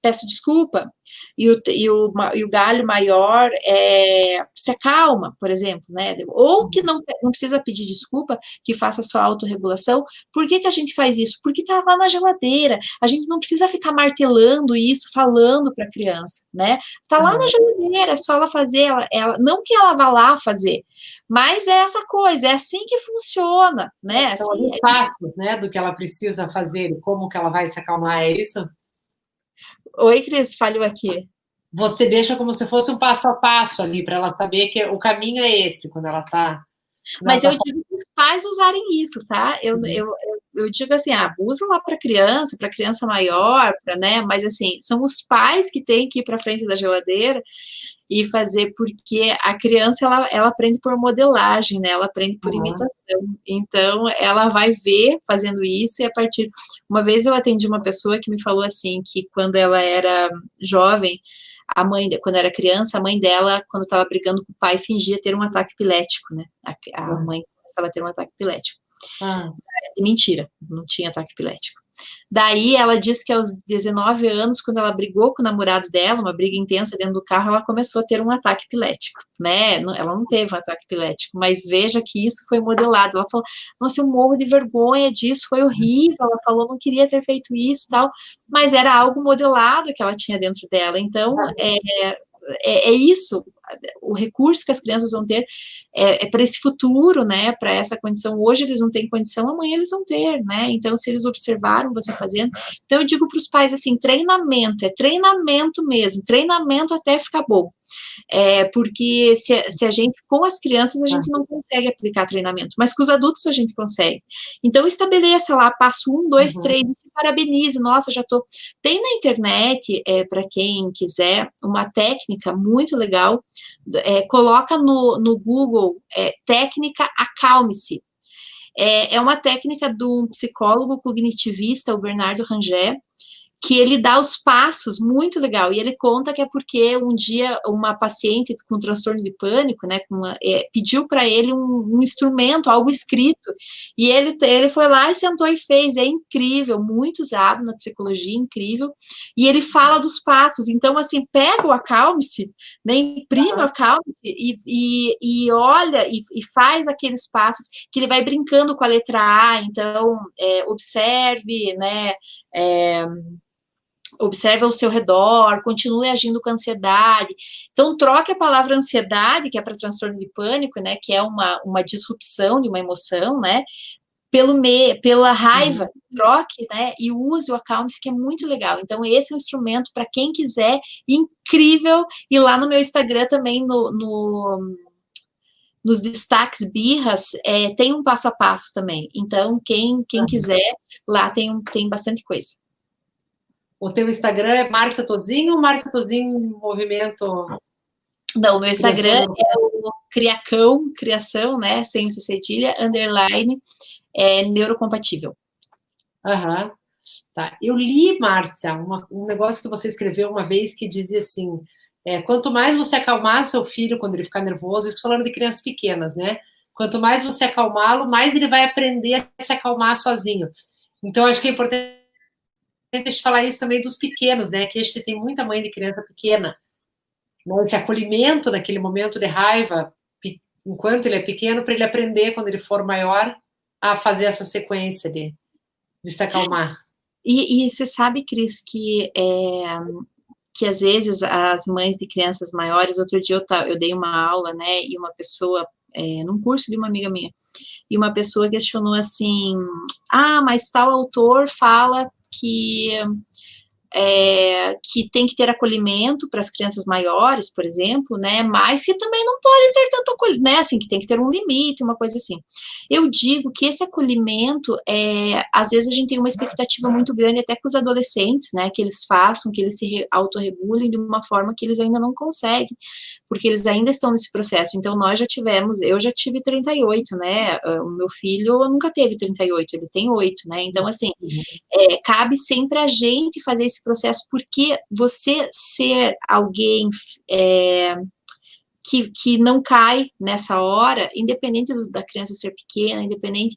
peço desculpa, e o galho maior se acalma, por exemplo, né? Ou que não precisa pedir desculpa, que faça sua autorregulação. Por que a gente faz isso? Porque tá lá na geladeira, a gente não precisa ficar martelando isso, falando para a criança, né? Tá lá na geladeira, é só ela fazer, não que ela vá lá fazer, mas é essa coisa, é assim que funciona, né? Então, Assim, passos, né, do que ela precisa fazer e como que ela vai se acalmar, é isso? Oi, Cris, falhou aqui. Você deixa como se fosse um passo a passo ali, para ela saber que o caminho é esse, quando ela está... Mas eu digo para os pais usarem isso, tá? Eu digo assim, usa lá para criança maior, né? Mas assim, são os pais que têm que ir para frente da geladeira e fazer, porque a criança ela aprende por modelagem, né? Ela aprende por imitação. Então, ela vai ver fazendo isso e a partir... Uma vez eu atendi uma pessoa que me falou assim, que quando ela era jovem, quando era criança, a mãe dela, quando estava brigando com o pai, fingia ter um ataque epilético, né? A mãe começava a ter um ataque epilético. Mentira, não tinha ataque epilético. Daí ela disse que aos 19 anos, quando ela brigou com o namorado dela, uma briga intensa dentro do carro, ela começou a ter um ataque epilético, né? Ela não teve um ataque epilético, mas veja que isso foi modelado. Ela falou, nossa, eu morro de vergonha disso, foi horrível. Ela falou, não queria ter feito isso e tal, mas era algo modelado que ela tinha dentro dela. Então, é isso, o recurso que as crianças vão ter para esse futuro, né, para essa condição. Hoje eles não têm condição, amanhã eles vão ter, né, então se eles observaram você fazendo, então eu digo para os pais assim, treinamento, é treinamento mesmo, treinamento até ficar bom, porque se a gente, com as crianças, a gente não consegue aplicar treinamento, mas com os adultos a gente consegue. Então estabeleça lá, passo 1, 2, 3, e se parabenize, nossa, já tô... Tem na internet, para quem quiser, uma técnica muito legal, coloca no Google, técnica acalme-se. É uma técnica de um psicólogo cognitivista, o Bernardo Rangel, que ele dá os passos, muito legal, e ele conta que é porque um dia uma paciente com transtorno de pânico, né, pediu para ele um instrumento, algo escrito, e ele foi lá e sentou e fez, é incrível, muito usado na psicologia, incrível, e ele fala dos passos, então assim, pega o acalme-se, né, imprime o acalme-se e olha, e faz aqueles passos, que ele vai brincando com a letra A, então, observe, né, observe ao seu redor, continue agindo com ansiedade. Então, troque a palavra ansiedade, que é para transtorno de pânico, né, que é uma disrupção de uma emoção, né, pela raiva, troque, né, e use o acalme-se, que é muito legal. Então, esse é um instrumento para quem quiser, incrível, e lá no meu Instagram também, nos destaques birras, tem um passo a passo também. Então, quem quiser, lá tem bastante coisa. O teu Instagram é Márcia Tozinho ou Márcia Tozinho Movimento? Não, o meu Instagram é o criação, né, sem o cedilha, _ neurocompatível. Tá. Eu li, Márcia, um negócio que você escreveu uma vez que dizia assim, quanto mais você acalmar seu filho quando ele ficar nervoso, isso falando de crianças pequenas, né? Quanto mais você acalmá-lo, mais ele vai aprender a se acalmar sozinho. Então, acho que é importante a gente falar isso também dos pequenos, né? Que a gente tem muita mãe de criança pequena. Esse acolhimento naquele momento de raiva, enquanto ele é pequeno, para ele aprender, quando ele for maior, a fazer essa sequência de se acalmar. E você sabe, Cris, que às vezes as mães de crianças maiores, outro dia eu dei uma aula, né, e uma pessoa, num curso de uma amiga minha, e uma pessoa questionou assim, mas tal autor fala que que tem que ter acolhimento para as crianças maiores, por exemplo, né, mas que também não podem ter tanto acolhimento, né, assim, que tem que ter um limite, uma coisa assim. Eu digo que esse acolhimento, às vezes a gente tem uma expectativa muito grande até com os adolescentes, né, que eles façam, que eles se autorregulem de uma forma que eles ainda não conseguem, porque eles ainda estão nesse processo. Então, eu já tive 38, né, o meu filho nunca teve 38, ele tem 8, né, então, assim, cabe sempre a gente fazer esse processo, porque você ser alguém que não cai nessa hora, independente da criança ser pequena, independente,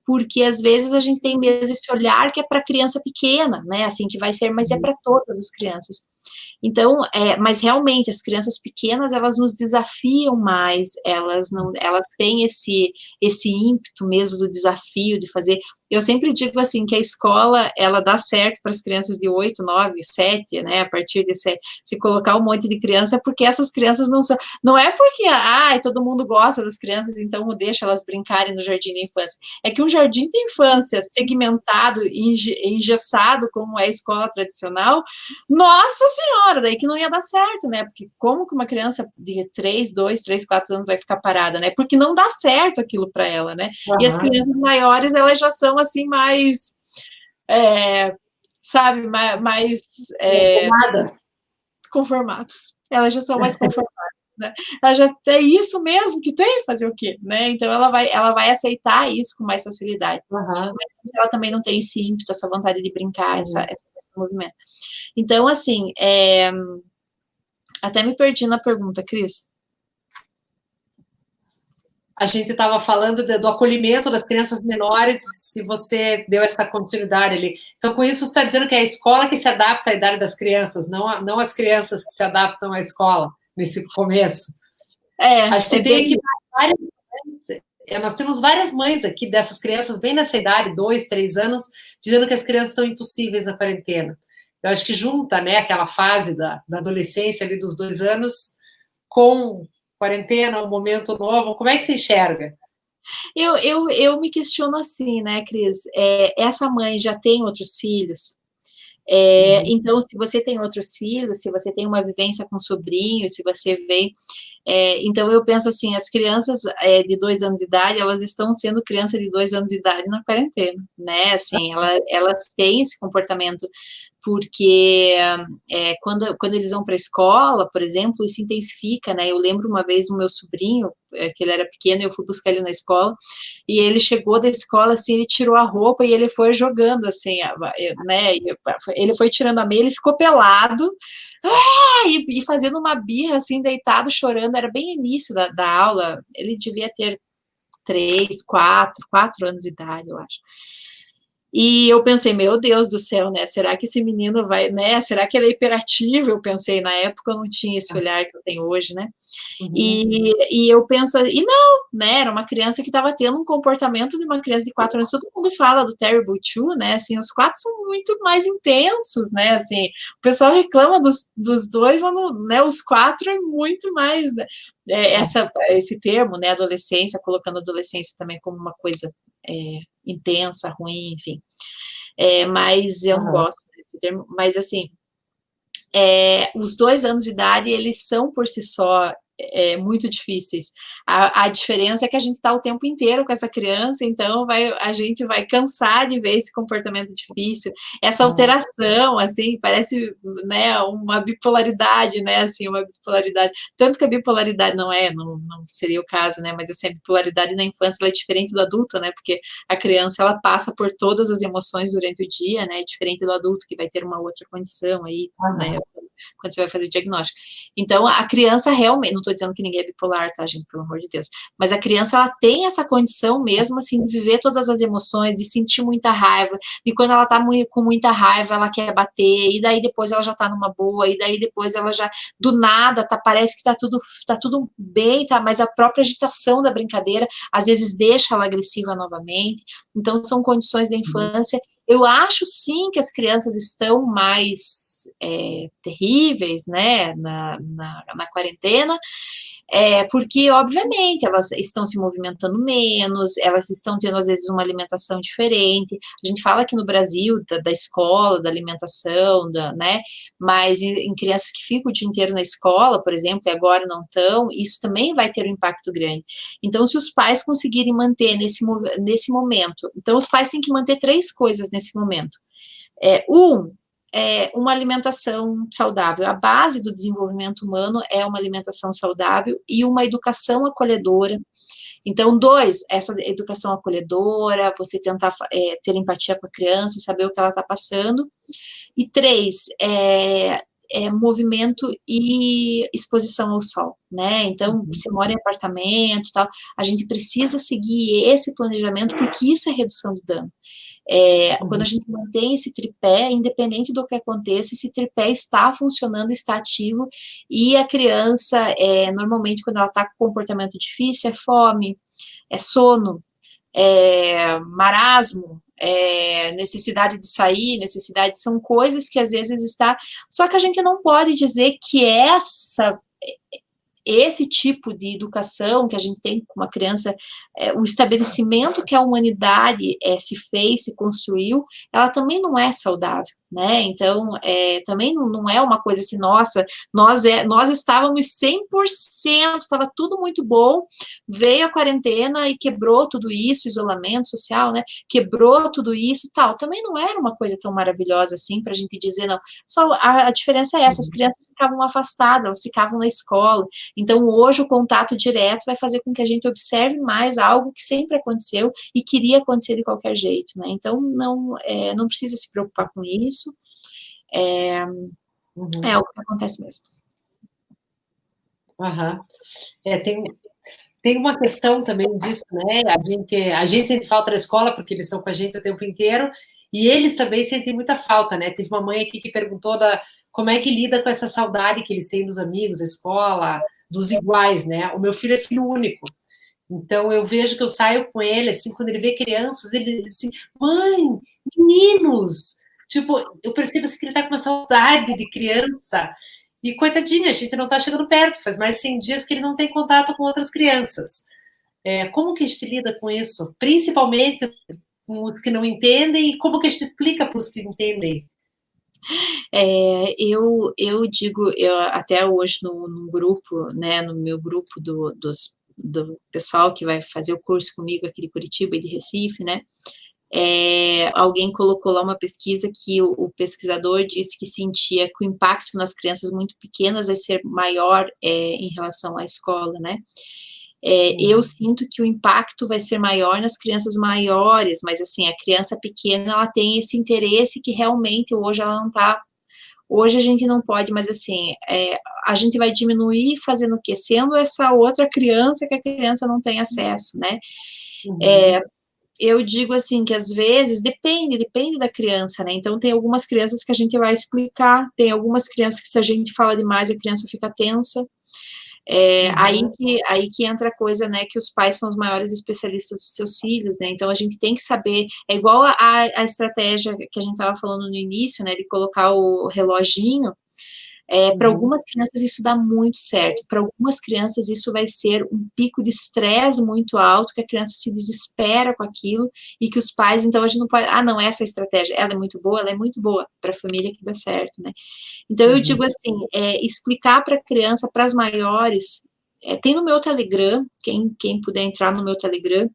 porque às vezes a gente tem mesmo esse olhar que é para criança pequena, né, assim, que vai ser, mas é para todas as crianças. Então, mas realmente as crianças pequenas, elas nos desafiam mais, elas têm esse ímpeto mesmo do desafio de fazer. Eu sempre digo assim que a escola, ela dá certo para as crianças de 8, 9, 7, né, a partir de 7, se colocar um monte de criança, porque essas crianças não é porque, todo mundo gosta das crianças, então deixa elas brincarem no jardim da infância. É que um jardim de infância segmentado, engessado, como é a escola tradicional, nossa senhora, daí que não ia dar certo, né? Porque como que uma criança de 3, 4 anos vai ficar parada, né? Porque não dá certo aquilo para ela, né? E as crianças maiores, elas já são assim mais, sabe, mais conformadas. Elas já são mais conformadas, né? Ela já é isso mesmo que tem, fazer o quê, né? Então ela vai aceitar isso com mais facilidade. Mas ela também não tem esse ímpeto, essa vontade de brincar, esse movimento. Então, assim, até me perdi na pergunta, Cris. A gente estava falando do acolhimento das crianças menores, se você deu essa continuidade ali. Então, com isso, você está dizendo que é a escola que se adapta à idade das crianças, não as crianças que se adaptam à escola, nesse começo. A gente tem aqui várias mães, nós temos várias mães aqui dessas crianças bem nessa idade, 2, 3 anos, dizendo que as crianças estão impossíveis na quarentena. Eu acho que junta, né, aquela fase da adolescência ali dos 2 anos com quarentena, um momento novo. Como é que você enxerga? Eu me questiono assim, né, Cris? Essa mãe já tem outros filhos? Então, se você tem outros filhos, se você tem uma vivência com sobrinhos, se você vê... então, eu penso assim, as crianças de 2 anos de idade, elas estão sendo crianças de 2 anos de idade na quarentena, né? Assim, elas têm esse comportamento porque quando eles vão para a escola, por exemplo, isso intensifica, né? Eu lembro uma vez o meu sobrinho, que ele era pequeno, eu fui buscar ele na escola, e ele chegou da escola, assim, ele tirou a roupa e ele foi jogando, assim, né? Ele foi tirando a meia, ele ficou pelado, e fazendo uma birra, assim, deitado, chorando, era bem início da aula, ele devia ter 3, 4 anos de idade, eu acho. E eu pensei, meu Deus do céu, né? Será que esse menino vai, né? Será que ele é hiperativo? Eu pensei, na época eu não tinha esse olhar que eu tenho hoje, né? E eu penso, e não, né? Era uma criança que estava tendo um comportamento de uma criança de 4 anos. Todo mundo fala do Terrible Two, né? Assim, os 4 são muito mais intensos, né? Assim, o pessoal reclama dos dois, mas né? Os 4 é muito mais, né? Esse termo, né? Adolescência, colocando adolescência também como uma coisa intensa, ruim, enfim. Mas eu não gosto desse termo. Mas, assim, os 2 anos de idade, eles são, por si só, muito difíceis. A diferença é que a gente está o tempo inteiro com essa criança, então a gente vai cansar de ver esse comportamento difícil, essa alteração, assim, parece, né, uma bipolaridade, né, assim, uma bipolaridade. Tanto que a bipolaridade não seria o caso, né, mas assim, a bipolaridade na infância ela é diferente do adulto, né, porque a criança ela passa por todas as emoções durante o dia, né, diferente do adulto que vai ter uma outra condição aí, né, quando você vai fazer diagnóstico. Então, a criança realmente, não estou dizendo que ninguém é bipolar, tá, gente, pelo amor de Deus, mas a criança, ela tem essa condição mesmo, assim, de viver todas as emoções, de sentir muita raiva, e quando ela tá com muita raiva, ela quer bater, e daí depois ela já tá numa boa, e daí depois ela já, do nada, parece que tá tudo bem, tá, mas a própria agitação da brincadeira, às vezes deixa ela agressiva novamente, então são condições da infância. Eu acho, sim, que as crianças estão mais terríveis, né, na quarentena, Porque, obviamente, elas estão se movimentando menos, elas estão tendo, às vezes, uma alimentação diferente. A gente fala aqui no Brasil da escola, da alimentação, né? Mas em crianças que ficam o dia inteiro na escola, por exemplo, e agora não estão, isso também vai ter um impacto grande. Então, se os pais conseguirem manter nesse momento, então os pais têm que manter 3 coisas nesse momento. Uma alimentação saudável. A base do desenvolvimento humano é uma alimentação saudável e uma educação acolhedora. Então, 2, essa educação acolhedora, você tentar ter empatia com a criança, saber o que ela está passando. E 3, movimento e exposição ao sol, né? Então, se mora em apartamento e tal, a gente precisa seguir esse planejamento, porque isso é redução de dano. Quando a gente mantém esse tripé, independente do que aconteça, esse tripé está funcionando, está ativo, e a criança, normalmente, quando ela está com comportamento difícil, é fome, é sono, marasmo, necessidade de sair, são coisas que às vezes está... Só que a gente não pode dizer que esse tipo de educação que a gente tem com uma criança, o estabelecimento que a humanidade se fez, se construiu, ela também não é saudável, né? Então, também não é uma coisa assim, nossa, nós estávamos 100%, estava tudo muito bom, veio a quarentena e quebrou tudo isso, isolamento social, né? Quebrou tudo isso e tal. Também não era uma coisa tão maravilhosa assim, para a gente dizer, não. Só a diferença é essa, as crianças ficavam afastadas, elas ficavam na escola. Então, hoje, o contato direto vai fazer com que a gente observe mais algo que sempre aconteceu e queria acontecer de qualquer jeito, né? Então, não precisa se preocupar com isso. É algo que acontece mesmo. Tem uma questão também disso, né? A gente sente falta da escola, porque eles estão com a gente o tempo inteiro, e eles também sentem muita falta, né? Teve uma mãe aqui que perguntou como é que lida com essa saudade que eles têm dos amigos, da escola, dos iguais, né? O meu filho é filho único, então eu vejo que eu saio com ele, assim, quando ele vê crianças, ele diz assim, mãe, meninos! Tipo, eu percebo assim, que ele tá com uma saudade de criança, e coitadinha, a gente não tá chegando perto, faz mais de 100 dias que ele não tem contato com outras crianças. Como que a gente lida com isso? Principalmente com os que não entendem, e como que a gente explica para os que entendem? Eu digo, até hoje no grupo, né, no meu grupo do pessoal que vai fazer o curso comigo aqui de Curitiba e de Recife, né, alguém colocou lá uma pesquisa que o pesquisador disse que sentia que o impacto nas crianças muito pequenas vai ser maior em relação à escola, né? Eu sinto que o impacto vai ser maior nas crianças maiores, mas assim, a criança pequena, ela tem esse interesse que realmente hoje ela não está. Hoje a gente não pode, mas assim, a gente vai diminuir fazendo o quê? Sendo essa outra criança que a criança não tem acesso, né? Eu digo assim, que às vezes, depende da criança, né? Então, tem algumas crianças que a gente vai explicar, tem algumas crianças que se a gente fala demais, a criança fica tensa. Aí que entra a coisa, né, que os pais são os maiores especialistas dos seus filhos, né, então a gente tem que saber, é igual a estratégia que a gente estava falando no início, né, de colocar o reloginho. Para algumas crianças isso dá muito certo, para algumas crianças isso vai ser um pico de estresse muito alto, que a criança se desespera com aquilo, e que os pais, então a gente não pode, não, essa estratégia, ela é muito boa para a família que dá certo, né. Então eu digo assim, explicar para a criança, para as maiores, tem no meu Telegram, quem puder entrar no meu Telegram,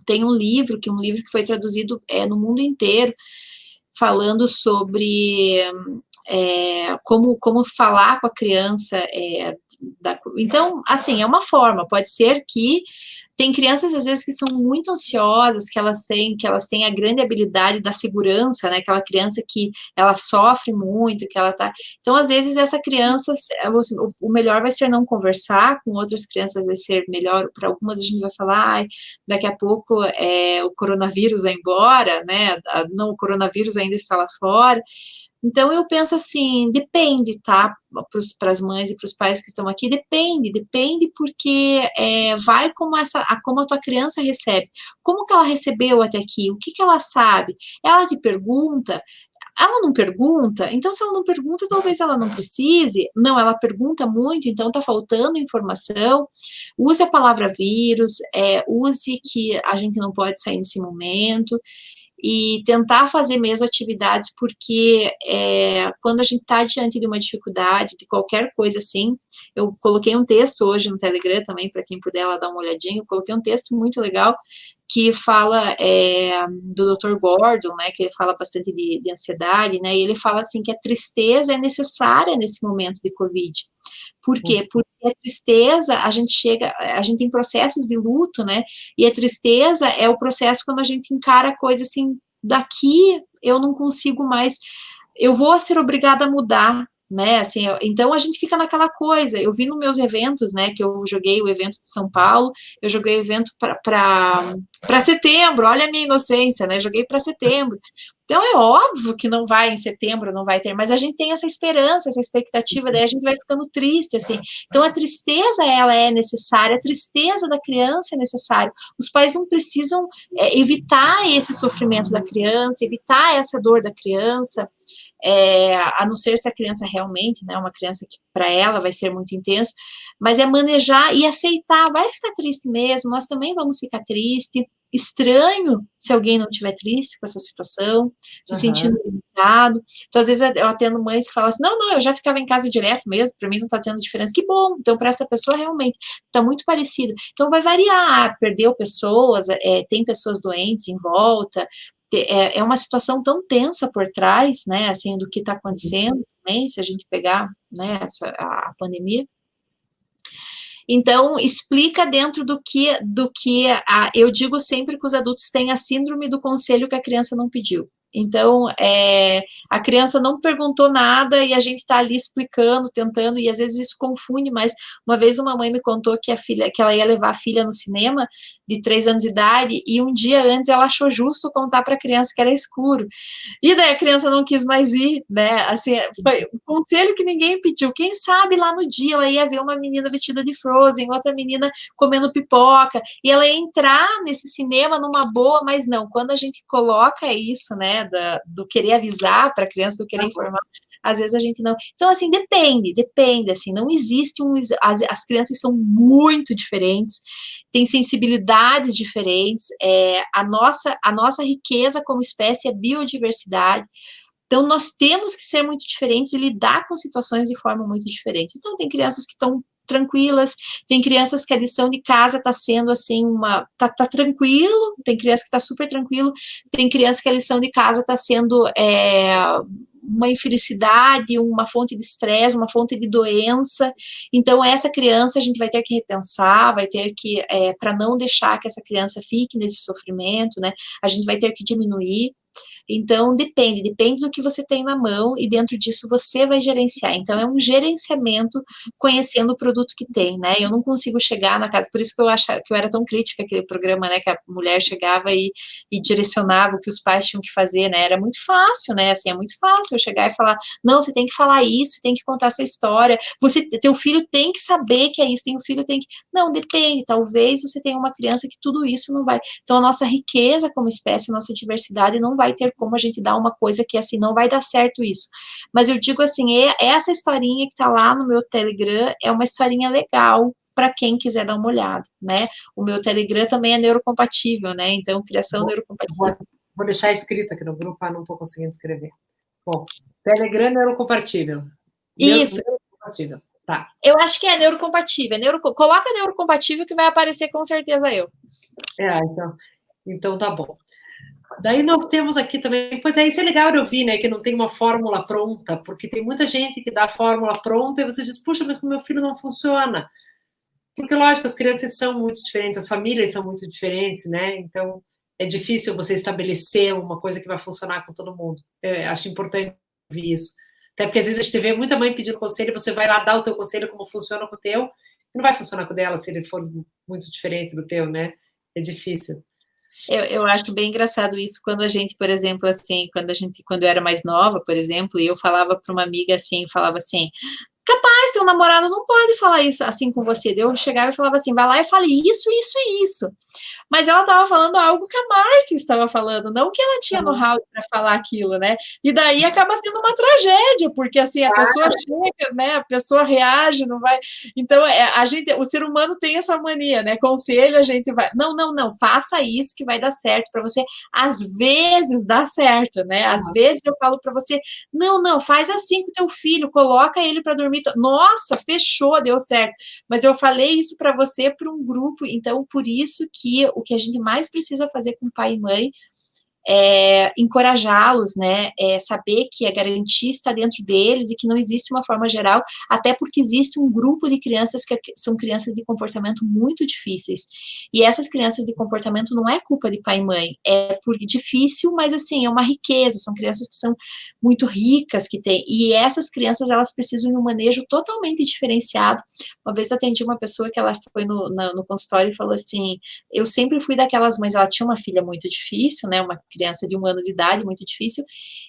tem um livro que foi traduzido no mundo inteiro, falando sobre como falar com a criança. Então, assim, é uma forma, pode ser que tem crianças, às vezes, que são muito ansiosas, que elas têm a grande habilidade da segurança, né, aquela criança que ela sofre muito, que ela tá... Então, às vezes, essa criança, o melhor vai ser não conversar, com outras crianças vai ser melhor, para algumas a gente vai falar, daqui a pouco o coronavírus vai embora, né, não, o coronavírus ainda está lá fora. Então, eu penso assim, depende, tá? Para as mães e para os pais que estão aqui, depende porque vai como a tua criança recebe. Como que ela recebeu até aqui? O que ela sabe? Ela te pergunta, ela não pergunta, então se ela não pergunta, talvez ela não precise. Não, ela pergunta muito, então está faltando informação. Use a palavra vírus, use que a gente não pode sair nesse momento, e tentar fazer mesmo atividades, porque quando a gente está diante de uma dificuldade, de qualquer coisa assim, eu coloquei um texto hoje no Telegram também, para quem puder lá dar uma olhadinha, eu coloquei um texto muito legal, que fala do Dr. Gordon, né, que ele fala bastante de ansiedade, né, e ele fala assim que a tristeza é necessária nesse momento de Covid. Por quê? Porque a tristeza, a gente tem processos de luto, né, e a tristeza é o processo quando a gente encara a coisa assim, daqui eu não consigo mais, eu vou ser obrigada a mudar, né, assim, então a gente fica naquela coisa. Eu vi nos meus eventos, né, que eu joguei o evento de São Paulo, eu joguei o evento para setembro, olha a minha inocência, né, joguei para setembro, então é óbvio que não vai em setembro, não vai ter, mas a gente tem essa esperança, essa expectativa, daí a gente vai ficando triste, assim. Então a tristeza, ela é necessária, a tristeza da criança é necessária. Os pais não precisam evitar esse sofrimento da criança, evitar essa dor da criança, a não ser se a criança realmente, né, uma criança que para ela vai ser muito intenso, mas é manejar e aceitar, vai ficar triste mesmo, nós também vamos ficar triste, estranho se alguém não estiver triste com essa situação, se sentindo limitado. Então, às vezes, eu atendo mães que falam assim, não, eu já ficava em casa direto mesmo, para mim não está tendo diferença. Que bom, então para essa pessoa realmente está muito parecido. Então vai variar, perdeu pessoas, tem pessoas doentes em volta, é uma situação tão tensa por trás, né, assim, do que está acontecendo também, se a gente pegar, né, a pandemia. Então, explica dentro do que eu digo sempre que os adultos têm a síndrome do conselho que a criança não pediu. Então, a criança não perguntou nada e a gente está ali explicando, tentando, e às vezes isso confunde, mas uma vez uma mãe me contou que ela ia levar a filha no cinema de 3 anos de idade, e um dia antes ela achou justo contar para a criança que era escuro. E daí a criança não quis mais ir, né? Assim, foi um conselho que ninguém pediu. Quem sabe lá no dia ela ia ver uma menina vestida de Frozen, outra menina comendo pipoca, e ela ia entrar nesse cinema numa boa, mas não. Quando a gente coloca isso, né, do querer avisar para a criança, do querer informar, às vezes a gente não. Então, assim, depende, assim, não existe as crianças são muito diferentes, têm sensibilidades diferentes, a nossa riqueza como espécie é biodiversidade, então nós temos que ser muito diferentes e lidar com situações de forma muito diferente. Então, tem crianças que estão tranquilas, tem crianças que a lição de casa está sendo assim, tá tranquilo, tem criança que está super tranquilo, tem criança que a lição de casa está sendo uma infelicidade, uma fonte de estresse, uma fonte de doença. Então, essa criança a gente vai ter que repensar, vai ter que, para não deixar que essa criança fique nesse sofrimento, né, a gente vai ter que diminuir. Então, depende do que você tem na mão, e dentro disso você vai gerenciar. Então, é um gerenciamento conhecendo o produto que tem, né? Eu não consigo chegar na casa, por isso que eu achava que eu era tão crítica aquele programa, né? Que a mulher chegava e direcionava o que os pais tinham que fazer, né? Era muito fácil, né? Assim, é muito fácil eu chegar e falar, não, você tem que falar isso, tem que contar essa história, teu filho tem que saber que é isso, teu filho tem que... Não, depende, talvez você tenha uma criança que tudo isso não vai... Então, a nossa riqueza como espécie, a nossa diversidade não vai ter como a gente dar uma coisa que, assim, não vai dar certo isso. Mas eu digo assim, essa historinha que tá lá no meu Telegram é uma historinha legal para quem quiser dar uma olhada, né? O meu Telegram também é neurocompatível, né? Então, criação neurocompatível. Vou deixar escrito aqui no grupo, não estou conseguindo escrever. Bom, Telegram neurocompatível. Isso. Neurocompatível, tá. Eu acho que é neurocompatível. Coloca neurocompatível que vai aparecer com certeza eu. Então tá bom. Daí nós temos aqui também, pois isso é legal de ouvir, né, que não tem uma fórmula pronta, porque tem muita gente que dá a fórmula pronta e você diz, puxa, mas o meu filho não funciona. Porque, lógico, as crianças são muito diferentes, as famílias são muito diferentes, né, então é difícil você estabelecer uma coisa que vai funcionar com todo mundo. Eu acho importante ouvir isso. Até porque, às vezes, a gente vê muita mãe pedindo conselho, você vai lá dar o teu conselho como funciona com o teu, e não vai funcionar com o dela se ele for muito diferente do teu, né, é difícil. Eu acho bem engraçado isso quando a gente, por exemplo, assim, quando eu era mais nova, por exemplo, e eu falava para uma amiga assim, falava assim, Capaz, teu namorado não pode falar isso assim com você. Eu chegava e falava assim, vai lá e fale isso, isso e isso. Mas ela estava falando algo que a Márcia estava falando, não que ela tinha know-how para falar aquilo, né? E daí acaba sendo uma tragédia, porque assim, a pessoa chega, né? A pessoa reage, não vai. Então, o ser humano tem essa mania, né? Conselho, a gente vai. Não, faça isso que vai dar certo para você. Às vezes dá certo, né? Às vezes eu falo para você, não, faz assim com o teu filho, coloca ele para dormir. Nossa, fechou, deu certo. Mas eu falei isso para você para um grupo, então por isso que o que a gente mais precisa fazer com pai e mãe é encorajá-los, né, saber que a garantia está dentro deles e que não existe uma forma geral, até porque existe um grupo de crianças que são crianças de comportamento muito difíceis, e essas crianças de comportamento não é culpa de pai e mãe, é por difícil, mas assim, é uma riqueza, são crianças que são muito ricas, que tem, e essas crianças, elas precisam de um manejo totalmente diferenciado. Uma vez eu atendi uma pessoa que ela foi no consultório e falou assim, eu sempre fui daquelas mães, ela tinha uma filha muito difícil, né, uma criança de 1 ano de idade, muito difícil,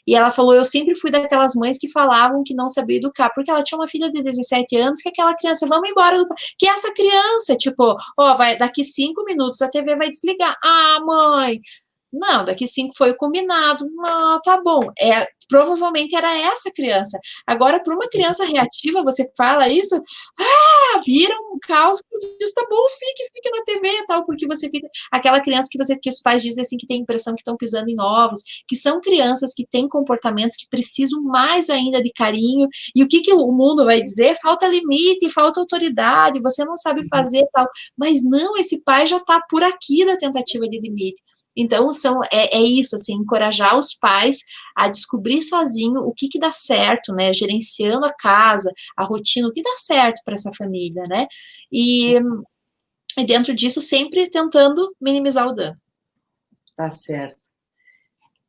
e ela falou, eu sempre fui daquelas mães que falavam que não sabia educar, porque ela tinha uma filha de 17 anos, que aquela criança, vamos embora, que essa criança, tipo, vai, daqui 5 minutos a TV vai desligar, mãe, não, daqui 5 foi o combinado. Não, tá bom. Provavelmente era essa criança. Agora, para uma criança reativa, você fala isso, vira um caos, diz, tá bom, fique na TV e tal, porque você fica. Aquela criança que os pais dizem assim que tem a impressão que estão pisando em ovos, que são crianças que têm comportamentos que precisam mais ainda de carinho. E o que o mundo vai dizer? Falta limite, falta autoridade, você não sabe fazer tal. Mas não, esse pai já está por aqui na tentativa de limite. Então, é isso, assim, encorajar os pais a descobrir sozinho o que dá certo, né, gerenciando a casa, a rotina, o que dá certo para essa família, né, e dentro disso sempre tentando minimizar o dano. Tá certo.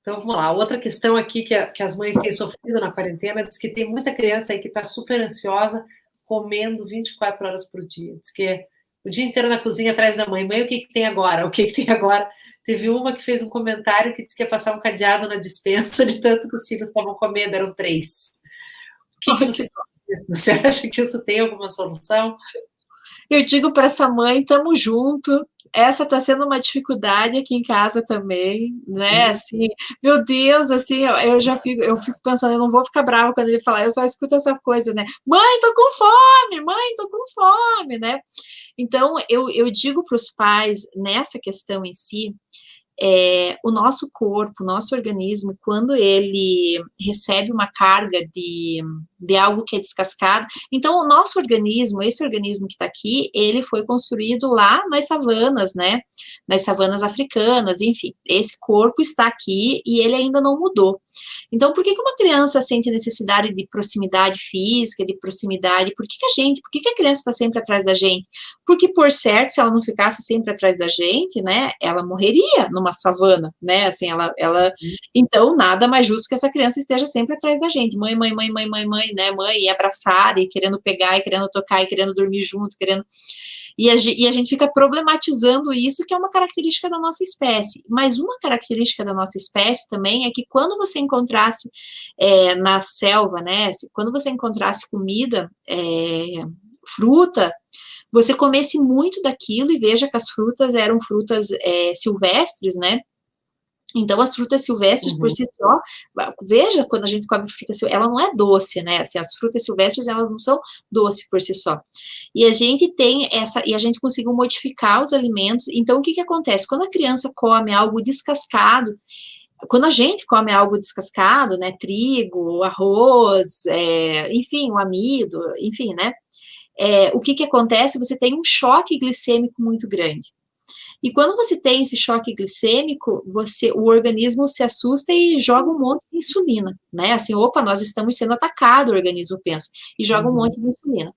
Então, vamos lá. Outra questão aqui que as mães têm sofrido na quarentena, diz que tem muita criança aí que está super ansiosa, comendo 24 horas por dia. Diz que o dia inteiro na cozinha atrás da mãe. Mãe, o que tem agora? O que tem agora? Teve uma que fez um comentário que disse que ia passar um cadeado na despensa de tanto que os filhos estavam comendo, eram 3. O que você acha? Você acha que isso tem alguma solução? Eu digo para essa mãe, tamo junto. Essa está sendo uma dificuldade aqui em casa também, né? Assim, meu Deus, assim, eu fico pensando, eu não vou ficar brava quando ele falar, eu só escuto essa coisa, né? Mãe, tô com fome, né? Então, eu digo para os pais, nessa questão em si, o nosso corpo, o nosso organismo, quando ele recebe uma carga de algo que é descascado, então o nosso organismo, esse organismo que está aqui, ele foi construído lá nas savanas, né, nas savanas africanas, enfim, esse corpo está aqui e ele ainda não mudou. Então, por que uma criança sente necessidade de proximidade física, de proximidade, por que a criança está sempre atrás da gente? Porque, por certo, se ela não ficasse sempre atrás da gente, né, ela morreria numa savana, né, assim, então, nada mais justo que essa criança esteja sempre atrás da gente, mãe, né, mãe, e abraçada, e querendo pegar, e querendo tocar, e querendo dormir junto, e a gente fica problematizando isso, que é uma característica da nossa espécie. Mas uma característica da nossa espécie também é que quando você encontrasse na selva, né, quando você encontrasse comida, fruta, você comesse muito daquilo, e veja que as frutas eram frutas silvestres, né? Então, as frutas silvestres, por si só, veja, quando a gente come fruta silvestre, ela não é doce, né? Assim, as frutas silvestres, elas não são doces por si só. E a gente e a gente conseguiu modificar os alimentos. Então, o que acontece? Quando a criança come algo descascado, quando a gente come algo descascado, né? Trigo, arroz, enfim, o amido, enfim, né? O que acontece? Você tem um choque glicêmico muito grande. E quando você tem esse choque glicêmico, o organismo se assusta e joga um monte de insulina, né? Assim, opa, nós estamos sendo atacados, o organismo pensa, e joga um monte de insulina.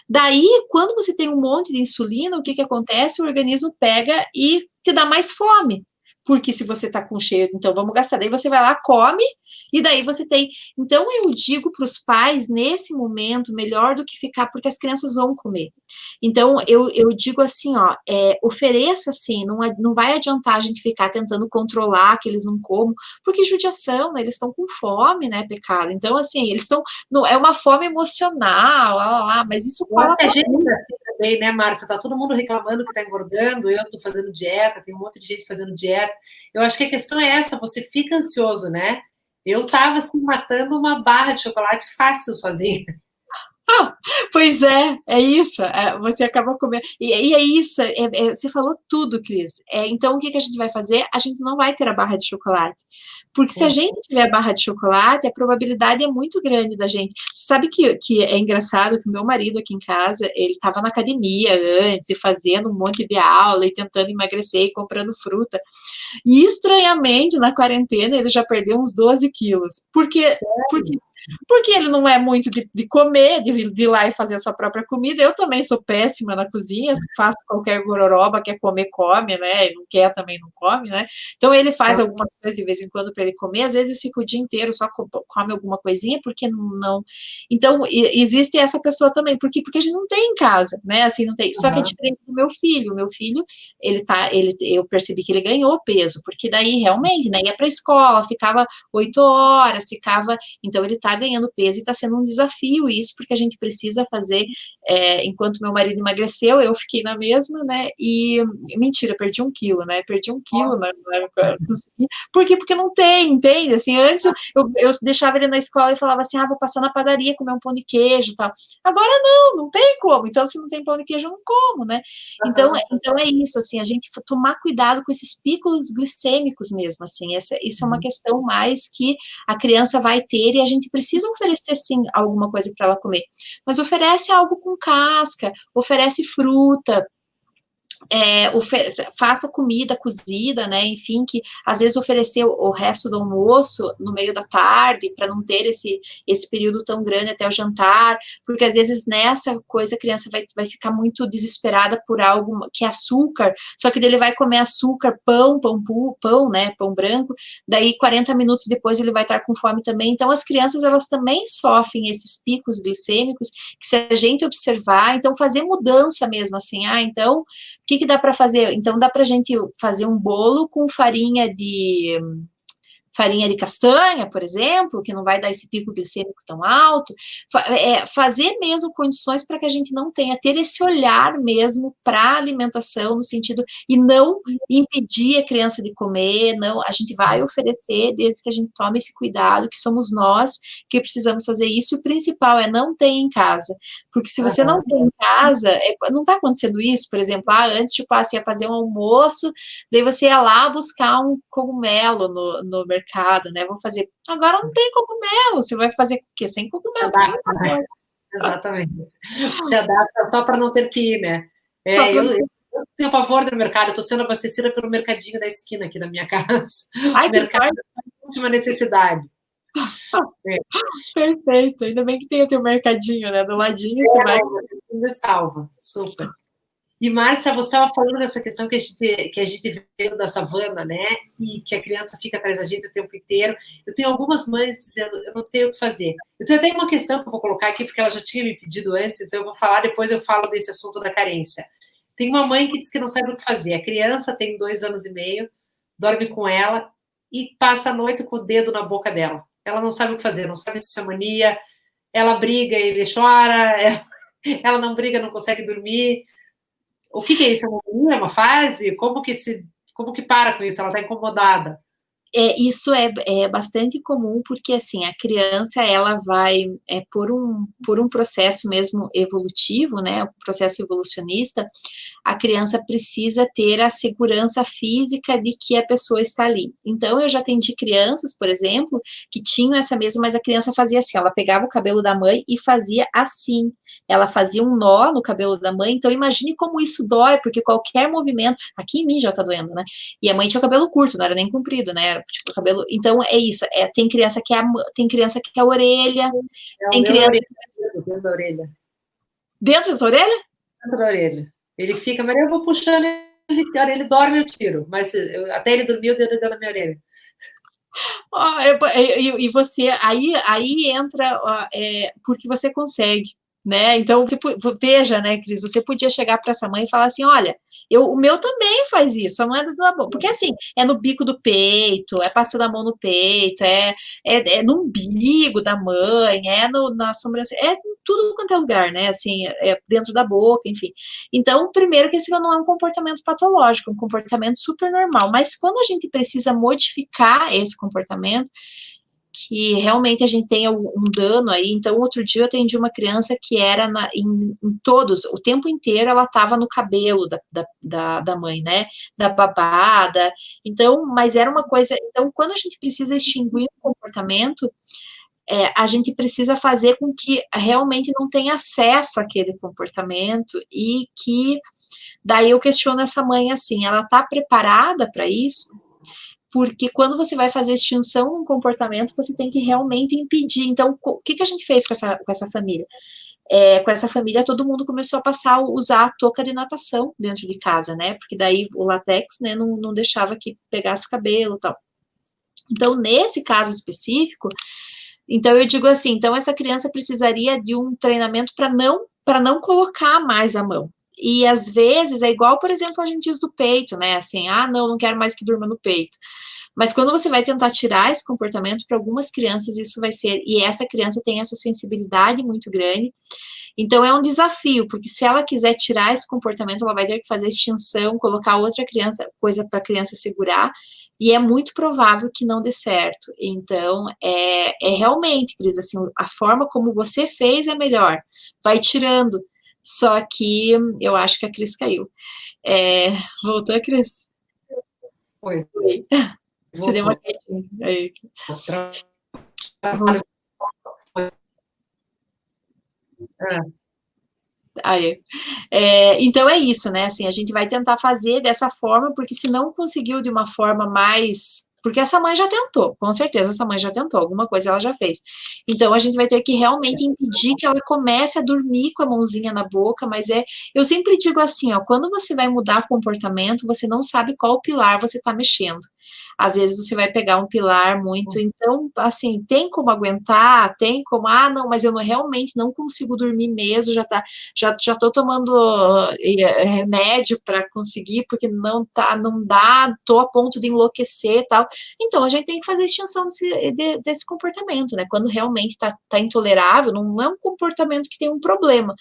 Daí, quando você tem um monte de insulina, o que acontece? O organismo pega e te dá mais fome, porque se você está com cheio, então vamos gastar. Daí você vai lá, come, e daí você tem. Então, eu digo para os pais, nesse momento, melhor do que ficar, porque as crianças vão comer. Então, eu digo assim, ó, ofereça assim, não vai adiantar a gente ficar tentando controlar que eles não comam, porque judiação, né, eles estão com fome, né, pecado. Então, assim, eles estão, é uma fome emocional, mas isso Eu acho cola que a para gente tudo. tá assim também, né, Márcia? Tá todo mundo reclamando que tá engordando, eu tô fazendo dieta, tem um monte de gente fazendo dieta. Eu acho que a questão é essa, você fica ansioso, né? Eu tava assim, matando uma barra de chocolate fácil sozinha. Pois é isso, você acaba comendo, e é isso, você falou tudo, Cris. Então, o que a gente vai fazer? A gente não vai ter a barra de chocolate, porque se a gente tiver a barra de chocolate, a probabilidade é muito grande da gente. Você sabe que é engraçado que o meu marido aqui em casa, ele estava na academia antes, e fazendo um monte de aula, e tentando emagrecer, e comprando fruta, e estranhamente, na quarentena, ele já perdeu uns 12 quilos, porque porque ele não é muito de comer, de ir lá e fazer a sua própria comida. Eu também sou péssima na cozinha, faço qualquer gororoba, quer comer, come, né? E não quer também, não come, né? Então ele faz algumas coisas de vez em quando para ele comer, às vezes fica o dia inteiro só come alguma coisinha, porque não. Então, existe essa pessoa também, porque a gente não tem em casa, né? Assim, não tem. Só que é diferente do meu filho. O meu filho, eu percebi que ele ganhou peso, porque daí realmente, né? Ia para a escola, ficava 8 horas, ficava. Então, ele está ganhando peso e está sendo um desafio isso, porque a gente precisa fazer, enquanto meu marido emagreceu, eu fiquei na mesma, né, e, mentira, perdi 1 quilo, né, perdi 1 quilo, né, por quê? Porque não tem, entende, assim, antes eu deixava ele na escola e falava assim, vou passar na padaria, comer um pão de queijo e tal, agora não tem como, então se não tem pão de queijo eu não como, né, então é isso, assim, a gente tomar cuidado com esses picos glicêmicos mesmo, assim, isso é uma questão mais que a criança vai ter e a gente precisa oferecer, sim, alguma coisa para ela comer. Mas oferece algo com casca, oferece fruta, faça comida cozida, né? Enfim, que às vezes oferecer o resto do almoço no meio da tarde, para não ter esse período tão grande até o jantar, porque às vezes nessa coisa a criança vai ficar muito desesperada por algo que é açúcar, só que ele vai comer açúcar, pão, né? Pão branco, daí 40 minutos depois ele vai estar com fome também. Então, as crianças, elas também sofrem esses picos glicêmicos, que se a gente observar, então fazer mudança mesmo, assim, então que dá para fazer? Então, dá para a gente fazer um bolo com farinha de castanha, por exemplo, que não vai dar esse pico glicêmico tão alto, fazer mesmo condições para que a gente não tenha, ter esse olhar mesmo para a alimentação, no sentido, e não impedir a criança de comer, não, a gente vai oferecer, desde que a gente tome esse cuidado, que somos nós que precisamos fazer isso, e o principal é não ter em casa, porque se você não tem em casa, não está acontecendo isso, por exemplo, antes, tipo, você ia fazer um almoço, daí você ia lá buscar um cogumelo no mercado, né? Vou fazer. Agora não tem cogumelo, você vai fazer o quê? Sem cogumelo. Adapta, né? Exatamente. Se adapta só para não ter que ir, né? Eu tenho pavor do mercado, eu estou sendo abastecida pelo mercadinho da esquina aqui da minha casa. Ai, mercado é a última necessidade. Perfeito, ainda bem que tem o teu mercadinho, né? Do ladinho, você vai. Salva, super. E, Márcia, você estava falando dessa questão que a gente veio da savana, né? E que a criança fica atrás da gente o tempo inteiro. Eu tenho algumas mães dizendo, eu não sei o que fazer. Eu tenho até uma questão que eu vou colocar aqui, porque ela já tinha me pedido antes, então eu vou falar, depois eu falo desse assunto da carência. Tem uma mãe que diz que não sabe o que fazer. A criança tem 2 anos e meio, dorme com ela e passa a noite com o dedo na boca dela. Ela não sabe o que fazer, não sabe se isso é mania, ela briga, ele chora, ela não briga, não consegue dormir. O que é isso? É uma fase? Como que para com isso? Ela está incomodada. Isso é bastante comum, porque assim, a criança ela vai por um processo mesmo evolutivo, né? Um processo evolucionista, a criança precisa ter a segurança física de que a pessoa está ali. Então, eu já atendi crianças, por exemplo, que tinham essa mesma, mas a criança fazia assim, ela pegava o cabelo da mãe e fazia assim. Ela fazia um nó no cabelo da mãe, então imagine como isso dói, porque qualquer movimento, aqui em mim já tá doendo, né? E a mãe tinha o cabelo curto, não era nem comprido, né? Era, tipo, o cabelo. Então é isso. Tem criança que é a orelha, tem criança. Dentro da orelha. Dentro da orelha? Dentro da orelha. Ele fica, mas eu vou puxando ele dorme, eu tiro. Mas até ele dormir, o dedo deu na minha orelha. E você, aí entra, porque você consegue, né? Então, veja, né, Cris, você podia chegar para essa mãe e falar assim, olha, o meu também faz isso, só não é da boca, porque assim, é no bico do peito, é passando a mão no peito, é no umbigo da mãe, na sobrancelha, é em tudo quanto é lugar, né, assim, é dentro da boca, enfim. Então, primeiro que esse não é um comportamento patológico, é um comportamento super normal, mas quando a gente precisa modificar esse comportamento, que realmente a gente tenha um dano aí. Então, outro dia eu atendi uma criança que era em todos, o tempo inteiro ela estava no cabelo da mãe, né? Da babada. Então, mas era uma coisa. Então, quando a gente precisa extinguir o comportamento, a gente precisa fazer com que realmente não tenha acesso àquele comportamento e que. Daí eu questiono essa mãe assim, ela está preparada para isso? Porque quando você vai fazer extinção num comportamento, você tem que realmente impedir. Então, o que a gente fez com essa família? Com essa família, todo mundo começou a passar a usar a touca de natação dentro de casa, né? Porque daí o látex, né, não deixava que pegasse o cabelo e tal. Então, nesse caso específico, então eu digo assim, então essa criança precisaria de um treinamento para não colocar mais a mão. E às vezes é igual, por exemplo, a gente diz do peito, né? Assim, não quero mais que durma no peito. Mas quando você vai tentar tirar esse comportamento, para algumas crianças isso vai ser, e essa criança tem essa sensibilidade muito grande, então é um desafio, porque se ela quiser tirar esse comportamento, ela vai ter que fazer extinção, colocar outra coisa para a criança segurar, e é muito provável que não dê certo. Então, realmente, Cris, assim, a forma como você fez é melhor, vai tirando. Só que eu acho que a Cris caiu. Voltou a Cris? Oi. Você deu uma quietinha. Aí. Aí. Então é isso, né? Assim, a gente vai tentar fazer dessa forma, porque se não conseguiu de uma forma mais. Porque essa mãe já tentou, com certeza essa mãe já tentou, alguma coisa ela já fez. Então a gente vai ter que realmente impedir que ela comece a dormir com a mãozinha na boca, mas eu sempre digo assim, ó, quando você vai mudar comportamento, você não sabe qual pilar você está mexendo. Às vezes você vai pegar um pilar muito, então, assim, tem como aguentar, tem como, não, mas eu realmente não consigo dormir mesmo, já tô tomando remédio para conseguir, porque não dá, tô a ponto de enlouquecer e tal. Então, a gente tem que fazer extinção desse comportamento, né? Quando realmente tá intolerável, não é um comportamento que tem um problema,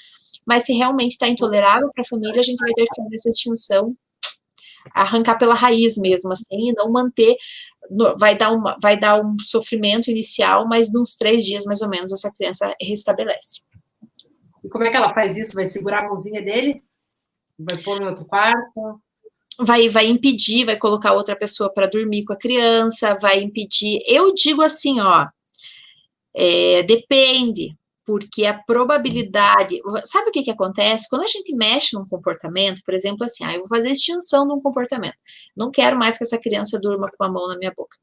mas se realmente está intolerável para a família, a gente vai ter que fazer essa extinção, arrancar pela raiz mesmo, assim, e não manter, vai dar um sofrimento inicial, mas nos 3 dias, mais ou menos, essa criança restabelece. E como é que ela faz isso? Vai segurar a mãozinha dele? Vai pôr no outro quarto? Vai impedir, vai colocar outra pessoa para dormir com a criança, vai impedir. Eu digo assim, ó, depende, porque a probabilidade. Sabe o que acontece? Quando a gente mexe num comportamento, por exemplo, assim, eu vou fazer extinção de um comportamento, não quero mais que essa criança durma com a mão na minha boca.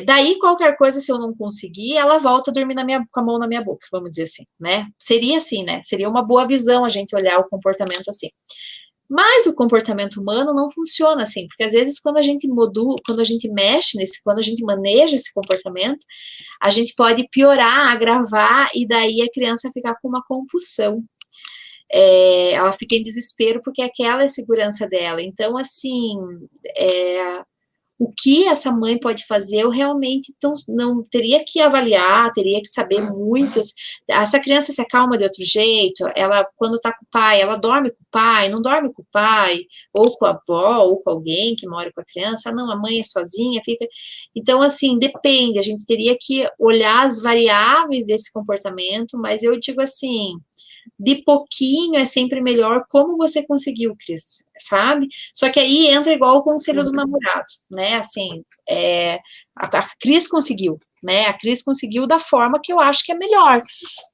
Daí, qualquer coisa, se eu não conseguir, ela volta a dormir com a mão na minha boca, vamos dizer assim, né? Seria assim, né? Seria uma boa visão a gente olhar o comportamento assim. Mas o comportamento humano não funciona assim, porque às vezes quando a gente modula, quando a gente mexe quando a gente maneja esse comportamento, a gente pode piorar, agravar, e daí a criança ficar com uma compulsão. Ela fica em desespero porque aquela é a segurança dela. Então, assim, o que essa mãe pode fazer, eu realmente não teria que avaliar, teria que saber muitas. Essa criança se acalma de outro jeito, ela, quando está com o pai, ela dorme com o pai, não dorme com o pai, ou com a avó, ou com alguém que mora com a criança, não, a mãe é sozinha, fica. Então, assim, depende, a gente teria que olhar as variáveis desse comportamento, mas eu digo assim, de pouquinho é sempre melhor, como você conseguiu, Cris, sabe? Só que aí entra igual o conselho do namorado, né? Assim, a Cris conseguiu, né? A Cris conseguiu da forma que eu acho que é melhor,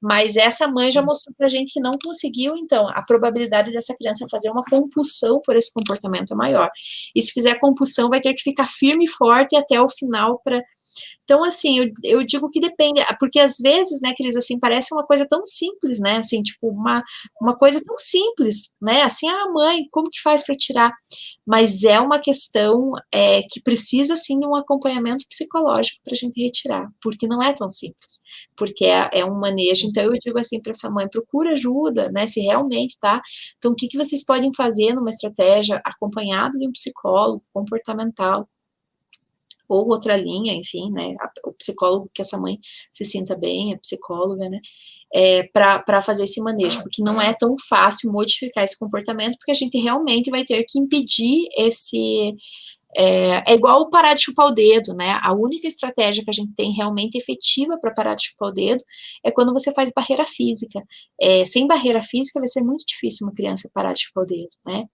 mas essa mãe já mostrou pra gente que não conseguiu, então a probabilidade dessa criança fazer uma compulsão por esse comportamento é maior. E se fizer compulsão, vai ter que ficar firme e forte até o final Então, assim, eu digo que depende, porque às vezes, né, Cris, assim, parece uma coisa tão simples, né, assim, tipo, uma coisa tão simples, né, assim, mãe, como que faz para tirar? Mas é uma questão que precisa, assim, de um acompanhamento psicológico para a gente retirar, porque não é tão simples, porque é um manejo, então eu digo assim para essa mãe, procura ajuda, né, se realmente, tá? Então, o que vocês podem fazer numa estratégia acompanhado de um psicólogo comportamental, ou outra linha, enfim, né, o psicólogo que essa mãe se sinta bem, a psicóloga, né, para fazer esse manejo, porque não é tão fácil modificar esse comportamento, porque a gente realmente vai ter que impedir esse... É igual parar de chupar o dedo, né? A única estratégia que a gente tem realmente efetiva para parar de chupar o dedo é quando você faz barreira física. Sem barreira física vai ser muito difícil uma criança parar de chupar o dedo, né?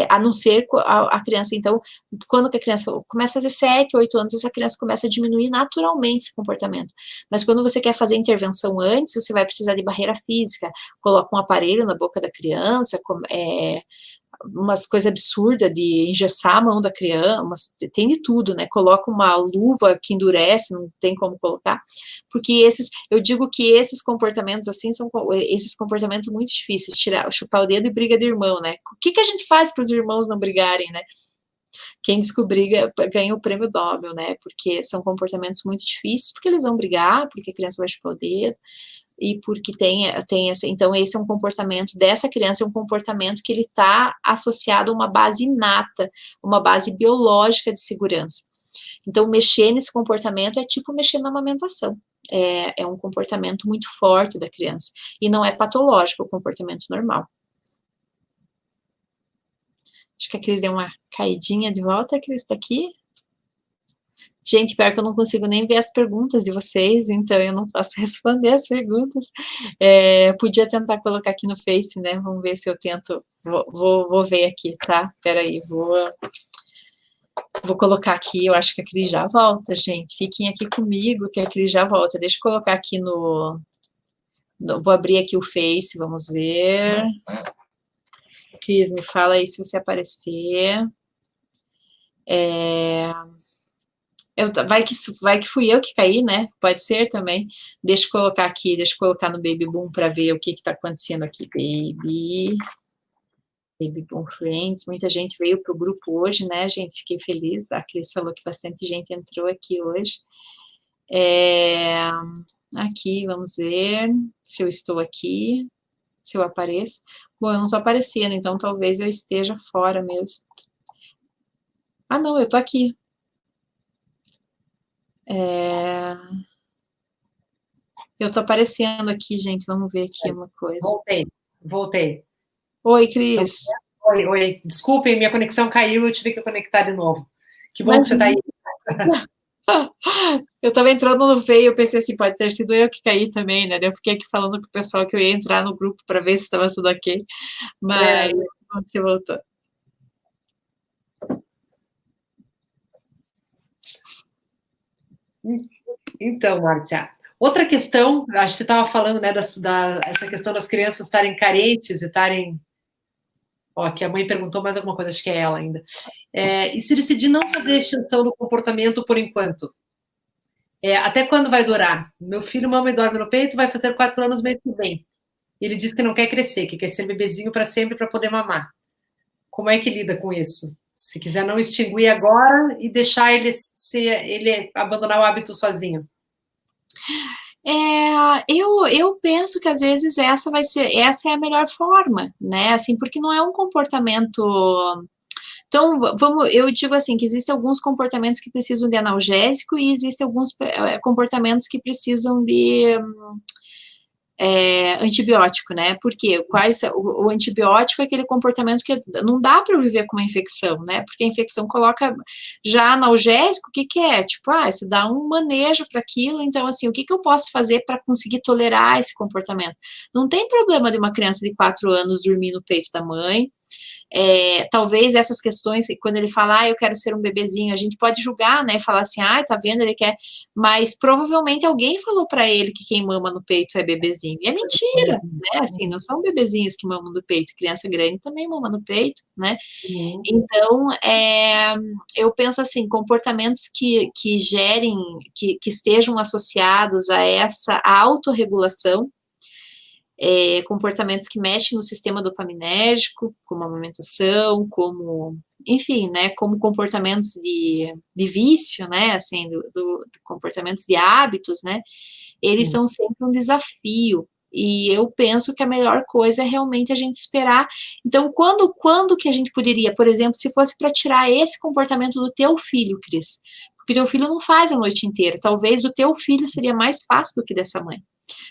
A não ser a criança, então, quando que a criança começa a fazer 7, 8 anos, essa criança começa a diminuir naturalmente esse comportamento. Mas quando você quer fazer intervenção antes, você vai precisar de barreira física, coloca um aparelho na boca da criança, umas coisas absurdas de engessar a mão da criança, tem de tudo, né? Coloca uma luva que endurece, não tem como colocar, porque eu digo que esses comportamentos assim são esses comportamentos muito difíceis, chupar o dedo e briga de irmão, né? O que a gente faz para os irmãos não brigarem, né? Quem descobrir ganha o prêmio Nobel, né? Porque são comportamentos muito difíceis, porque eles vão brigar, porque a criança vai chupar o dedo, e porque tem essa, então esse é um comportamento dessa criança, é um comportamento que ele está associado a uma base inata, uma base biológica de segurança. Então, mexer nesse comportamento é tipo mexer na amamentação, é um comportamento muito forte da criança, e não é patológico, é um comportamento normal. Acho que a Cris deu uma caidinha de volta, a Cris está aqui? Gente, pior que eu não consigo nem ver as perguntas de vocês, então eu não posso responder as perguntas. Podia tentar colocar aqui no Face, né? Vamos ver se eu tento. Vou ver aqui, tá? Peraí, vou colocar aqui. Eu acho que a Cris já volta, gente. Fiquem aqui comigo, que a Cris já volta. Deixa eu colocar aqui vou abrir aqui o Face, vamos ver. Cris, me fala aí se você aparecer. Vai que fui eu que caí, né? Pode ser também. Deixa eu colocar aqui, deixa eu colocar no Baby Boom para ver o que está acontecendo aqui. Baby Boom Friends. Muita gente veio para o grupo hoje, né, gente? Fiquei feliz. A Cris falou que bastante gente entrou aqui hoje. Aqui, vamos ver se eu estou aqui, se eu apareço. Bom, eu não estou aparecendo, então talvez eu esteja fora mesmo. Ah, não, eu estou aqui. Eu tô aparecendo aqui, gente, vamos ver aqui uma coisa. Voltei. Oi, Cris. Oi. Desculpem, minha conexão caiu, eu tive que conectar de novo. Que bom que você tá aí. Eu tava entrando no Veio, eu pensei assim, pode ter sido eu que caí também, né? Eu fiquei aqui falando com o pessoal que eu ia entrar no grupo para ver se estava tudo ok. Mas você voltou. Então, Márcia, outra questão, acho que você estava falando, né, essa questão das crianças estarem carentes e estarem... Ó, aqui a mãe perguntou mais alguma coisa, acho que é ela ainda. E se decidir não fazer extinção do comportamento por enquanto? Até quando vai durar? Meu filho mama e dorme no peito, vai fazer 4 anos mês que vem. Ele diz que não quer crescer, que quer ser bebezinho para sempre para poder mamar. Como é que lida com isso? Se quiser não extinguir agora e deixar ele abandonar o hábito sozinho. Eu penso que às vezes essa é a melhor forma, né? Assim, porque não é um comportamento. Então, eu digo assim, que existem alguns comportamentos que precisam de analgésico e existem alguns comportamentos que precisam de antibiótico, né? Porque o antibiótico é aquele comportamento que não dá para viver com uma infecção, né? Porque a infecção coloca já analgésico, o que é? Tipo, você dá um manejo para aquilo, então assim, o que eu posso fazer para conseguir tolerar esse comportamento? Não tem problema de uma criança de 4 anos dormir no peito da mãe, talvez essas questões, quando ele fala, eu quero ser um bebezinho, a gente pode julgar, né, falar assim, tá vendo, ele quer, mas provavelmente alguém falou para ele que quem mama no peito é bebezinho, e é mentira, né, assim, não são bebezinhos que mamam no peito, criança grande também mama no peito, né, então, eu penso assim, comportamentos que gerem, que estejam associados a essa autorregulação, comportamentos que mexem no sistema dopaminérgico, como amamentação, como, enfim, né, como comportamentos de vício, né, assim, comportamentos de hábitos, né, eles são sempre um desafio, e eu penso que a melhor coisa é realmente a gente esperar. Então, quando que a gente poderia, por exemplo, se fosse para tirar esse comportamento do teu filho, Cris, porque teu filho não faz a noite inteira, talvez do teu filho seria mais fácil do que dessa mãe.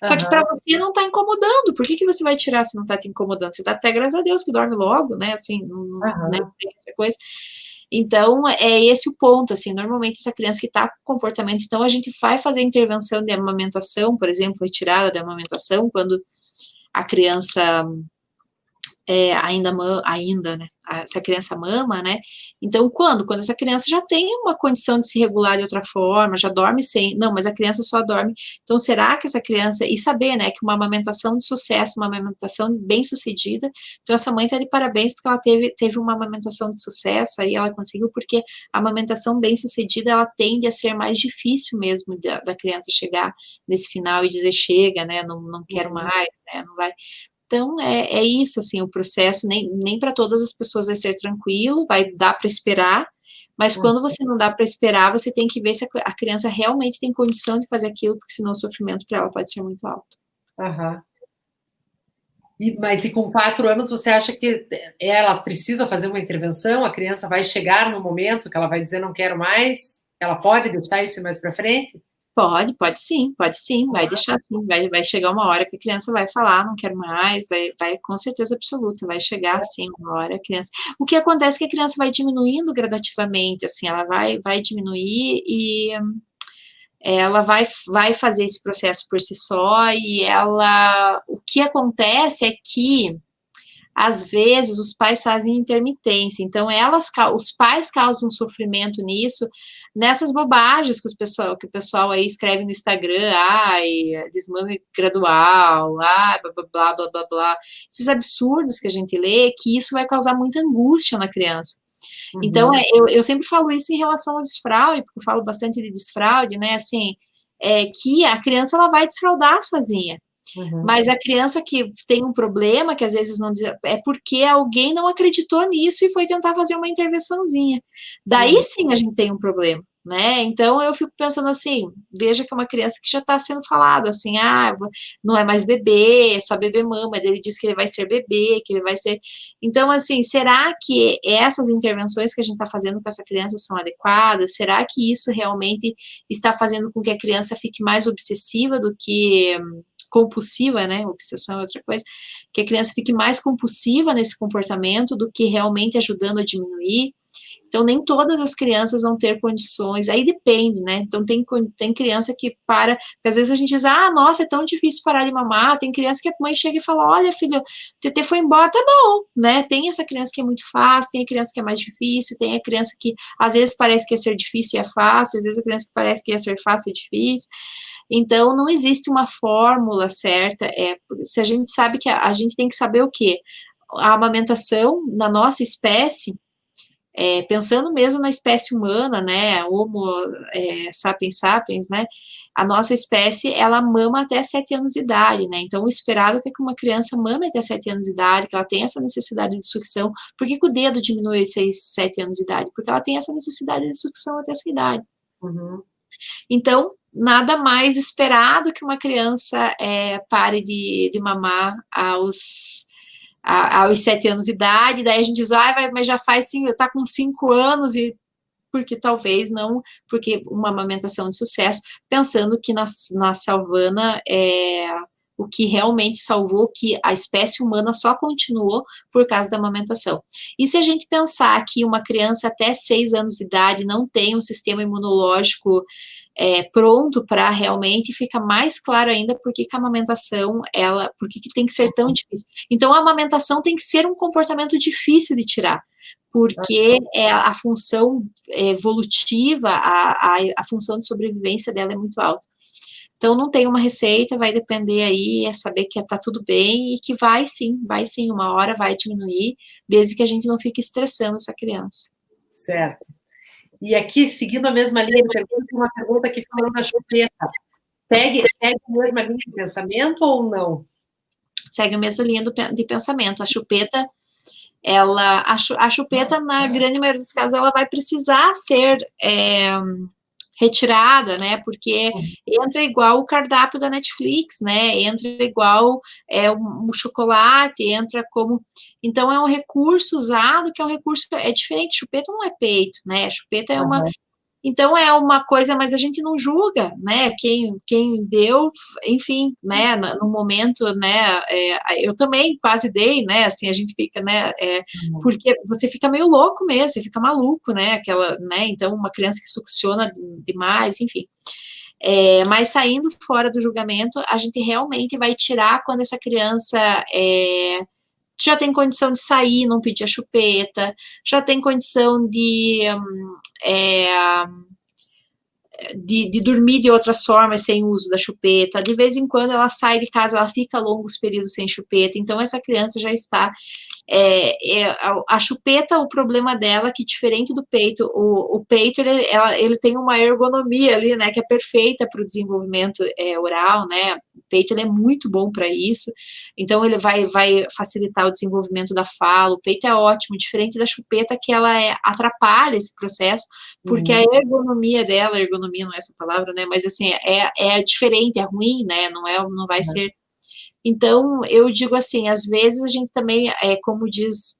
Só que para você não está incomodando. Por que você vai tirar se não está te incomodando? Você dá até graças a Deus que dorme logo, né? Assim, né, tem essa coisa. Então, é esse o ponto, assim, normalmente essa criança que está com comportamento, então a gente vai fazer intervenção de amamentação, por exemplo, retirada da amamentação, quando a criança ainda, né, se a criança mama, né, então quando essa criança já tem uma condição de se regular de outra forma, já dorme não, mas a criança só dorme, então será que essa criança, e saber, né, que uma amamentação de sucesso, uma amamentação bem sucedida, então essa mãe tá de parabéns porque ela teve uma amamentação de sucesso, aí ela conseguiu, porque a amamentação bem sucedida, ela tende a ser mais difícil mesmo da criança chegar nesse final e dizer chega, né, não quero mais, né, não vai. Então, é isso, assim, o processo, nem para todas as pessoas vai ser tranquilo, vai dar para esperar, mas quando você não dá para esperar, você tem que ver se a criança realmente tem condição de fazer aquilo, porque senão o sofrimento para ela pode ser muito alto. Mas com 4 anos, você acha que ela precisa fazer uma intervenção? A criança vai chegar no momento que ela vai dizer não quero mais? Ela pode deixar isso mais para frente? Pode sim, vai deixar sim, vai chegar uma hora que a criança vai falar, não quero mais, vai com certeza absoluta, vai chegar sim uma hora a criança. O que acontece é que a criança vai diminuindo gradativamente, assim, ela vai diminuir e ela vai fazer esse processo por si só e o que acontece é que às vezes os pais fazem intermitência, então os pais causam sofrimento nisso, nessas bobagens que o pessoal aí escreve no Instagram, desmame gradual, blá, blá, blá, blá, blá, esses absurdos que a gente lê, que isso vai causar muita angústia na criança. Então, eu sempre falo isso em relação ao desfraude, porque eu falo bastante de desfraude, né, assim, que a criança, ela vai desfraudar sozinha. Mas a criança que tem um problema, que às vezes não é porque alguém não acreditou nisso e foi tentar fazer uma intervençãozinha. Daí sim a gente tem um problema, né? Então eu fico pensando assim, veja que é uma criança que já está sendo falado assim, não é mais bebê, é só bebê mama, ele diz que ele vai ser bebê, que ele vai ser. Então, assim, será que essas intervenções que a gente está fazendo com essa criança são adequadas? Será que isso realmente está fazendo com que a criança fique mais obsessiva do que compulsiva, né, obsessão é outra coisa, que a criança fique mais compulsiva nesse comportamento do que realmente ajudando a diminuir. Então, nem todas as crianças vão ter condições, aí depende, né, então tem criança que para, porque às vezes a gente diz, nossa, é tão difícil parar de mamar, tem criança que a mãe chega e fala, olha, filho, o tetê foi embora, tá bom, né, tem essa criança que é muito fácil, tem a criança que é mais difícil, tem a criança que às vezes parece que ia ser difícil e é fácil, às vezes a criança que parece que ia ser fácil e difícil. Então, não existe uma fórmula certa, se a gente sabe que a gente tem que saber o quê? A amamentação, na nossa espécie, pensando mesmo na espécie humana, né, Homo sapiens sapiens, né, a nossa espécie, ela mama até 7 anos de idade, né, então o esperado é que uma criança mame até 7 anos de idade, que ela tenha essa necessidade de sucção. Por que o dedo diminui 6, 7 anos de idade? Porque ela tem essa necessidade de sucção até essa idade. Então, nada mais esperado que uma criança pare de mamar aos 7 anos de idade, daí a gente diz, mas já faz, sim, tá com 5 anos, e porque talvez não, porque uma amamentação de sucesso, pensando que na savana o que realmente salvou, que a espécie humana só continuou por causa da amamentação. E se a gente pensar que uma criança até 6 anos de idade não tem um sistema imunológico pronto para realmente, fica mais claro ainda por que a amamentação, por que tem que ser tão difícil. Então, a amamentação tem que ser um comportamento difícil de tirar, porque a função evolutiva, a função de sobrevivência dela é muito alta. Então, não tem uma receita, vai depender aí, é saber que tá tudo bem e que vai sim, uma hora vai diminuir, desde que a gente não fique estressando essa criança. Certo. E aqui, seguindo a mesma linha de pergunta, tem uma pergunta aqui falando da chupeta. Segue a mesma linha de pensamento ou não? Segue a mesma linha de pensamento. A chupeta, a chupeta, na grande maioria dos casos, ela vai precisar ser retirada, né, porque entra igual o cardápio da Netflix, né, entra igual um chocolate, entra como... Então, é um recurso usado, que é um recurso... É diferente, chupeta não é peito, né, chupeta é uma... Então, é uma coisa, mas a gente não julga, né, quem deu, enfim, né, no momento, né, eu também quase dei, né, assim, a gente fica, né, porque você fica meio louco mesmo, você fica maluco, né, então, uma criança que succiona demais, enfim. Mas saindo fora do julgamento, a gente realmente vai tirar quando essa criança já tem condição de sair, não pedir a chupeta, já tem condição de dormir de outras formas sem o uso da chupeta. De vez em quando ela sai de casa, ela fica longos períodos sem chupeta, então essa criança já está... a chupeta, o problema dela é que, diferente do peito, o peito ele tem uma ergonomia ali, né, que é perfeita para o desenvolvimento oral, né, o peito ele é muito bom para isso, então ele vai facilitar o desenvolvimento da fala, o peito é ótimo, diferente da chupeta, que ela atrapalha esse processo, porque a ergonomia dela, ergonomia não é essa palavra, né, mas assim, é diferente, é ruim, né, não vai ser... Então, eu digo assim, às vezes a gente também, como diz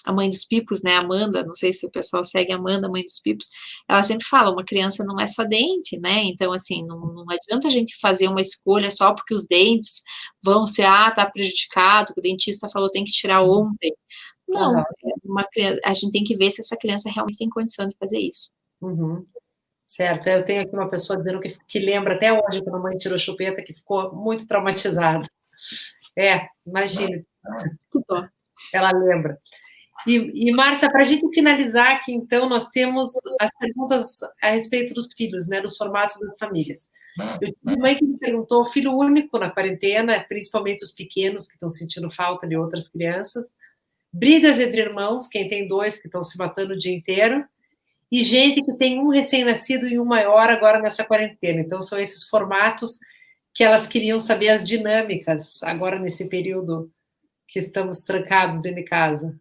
a mãe dos Pipos, né, Amanda, não sei se o pessoal segue a Amanda, mãe dos Pipos, ela sempre fala, uma criança não é só dente, né, então, assim, não adianta a gente fazer uma escolha só porque os dentes vão ser, tá prejudicado, o dentista falou tem que tirar ontem. Não, a gente tem que ver se essa criança realmente tem condição de fazer isso. Certo, eu tenho aqui uma pessoa dizendo que lembra até hoje quando a mãe tirou chupeta, que ficou muito traumatizada. Imagina. Ela lembra. E Márcia, para a gente finalizar aqui, então, nós temos as perguntas a respeito dos filhos, né, dos formatos das famílias. Eu tive mãe que me perguntou, filho único na quarentena, principalmente os pequenos, que estão sentindo falta de outras crianças, brigas entre irmãos, quem tem dois que estão se matando o dia inteiro, e gente que tem um recém-nascido e um maior agora nessa quarentena. Então, são esses formatos que elas queriam saber as dinâmicas agora nesse período que estamos trancados dentro de casa.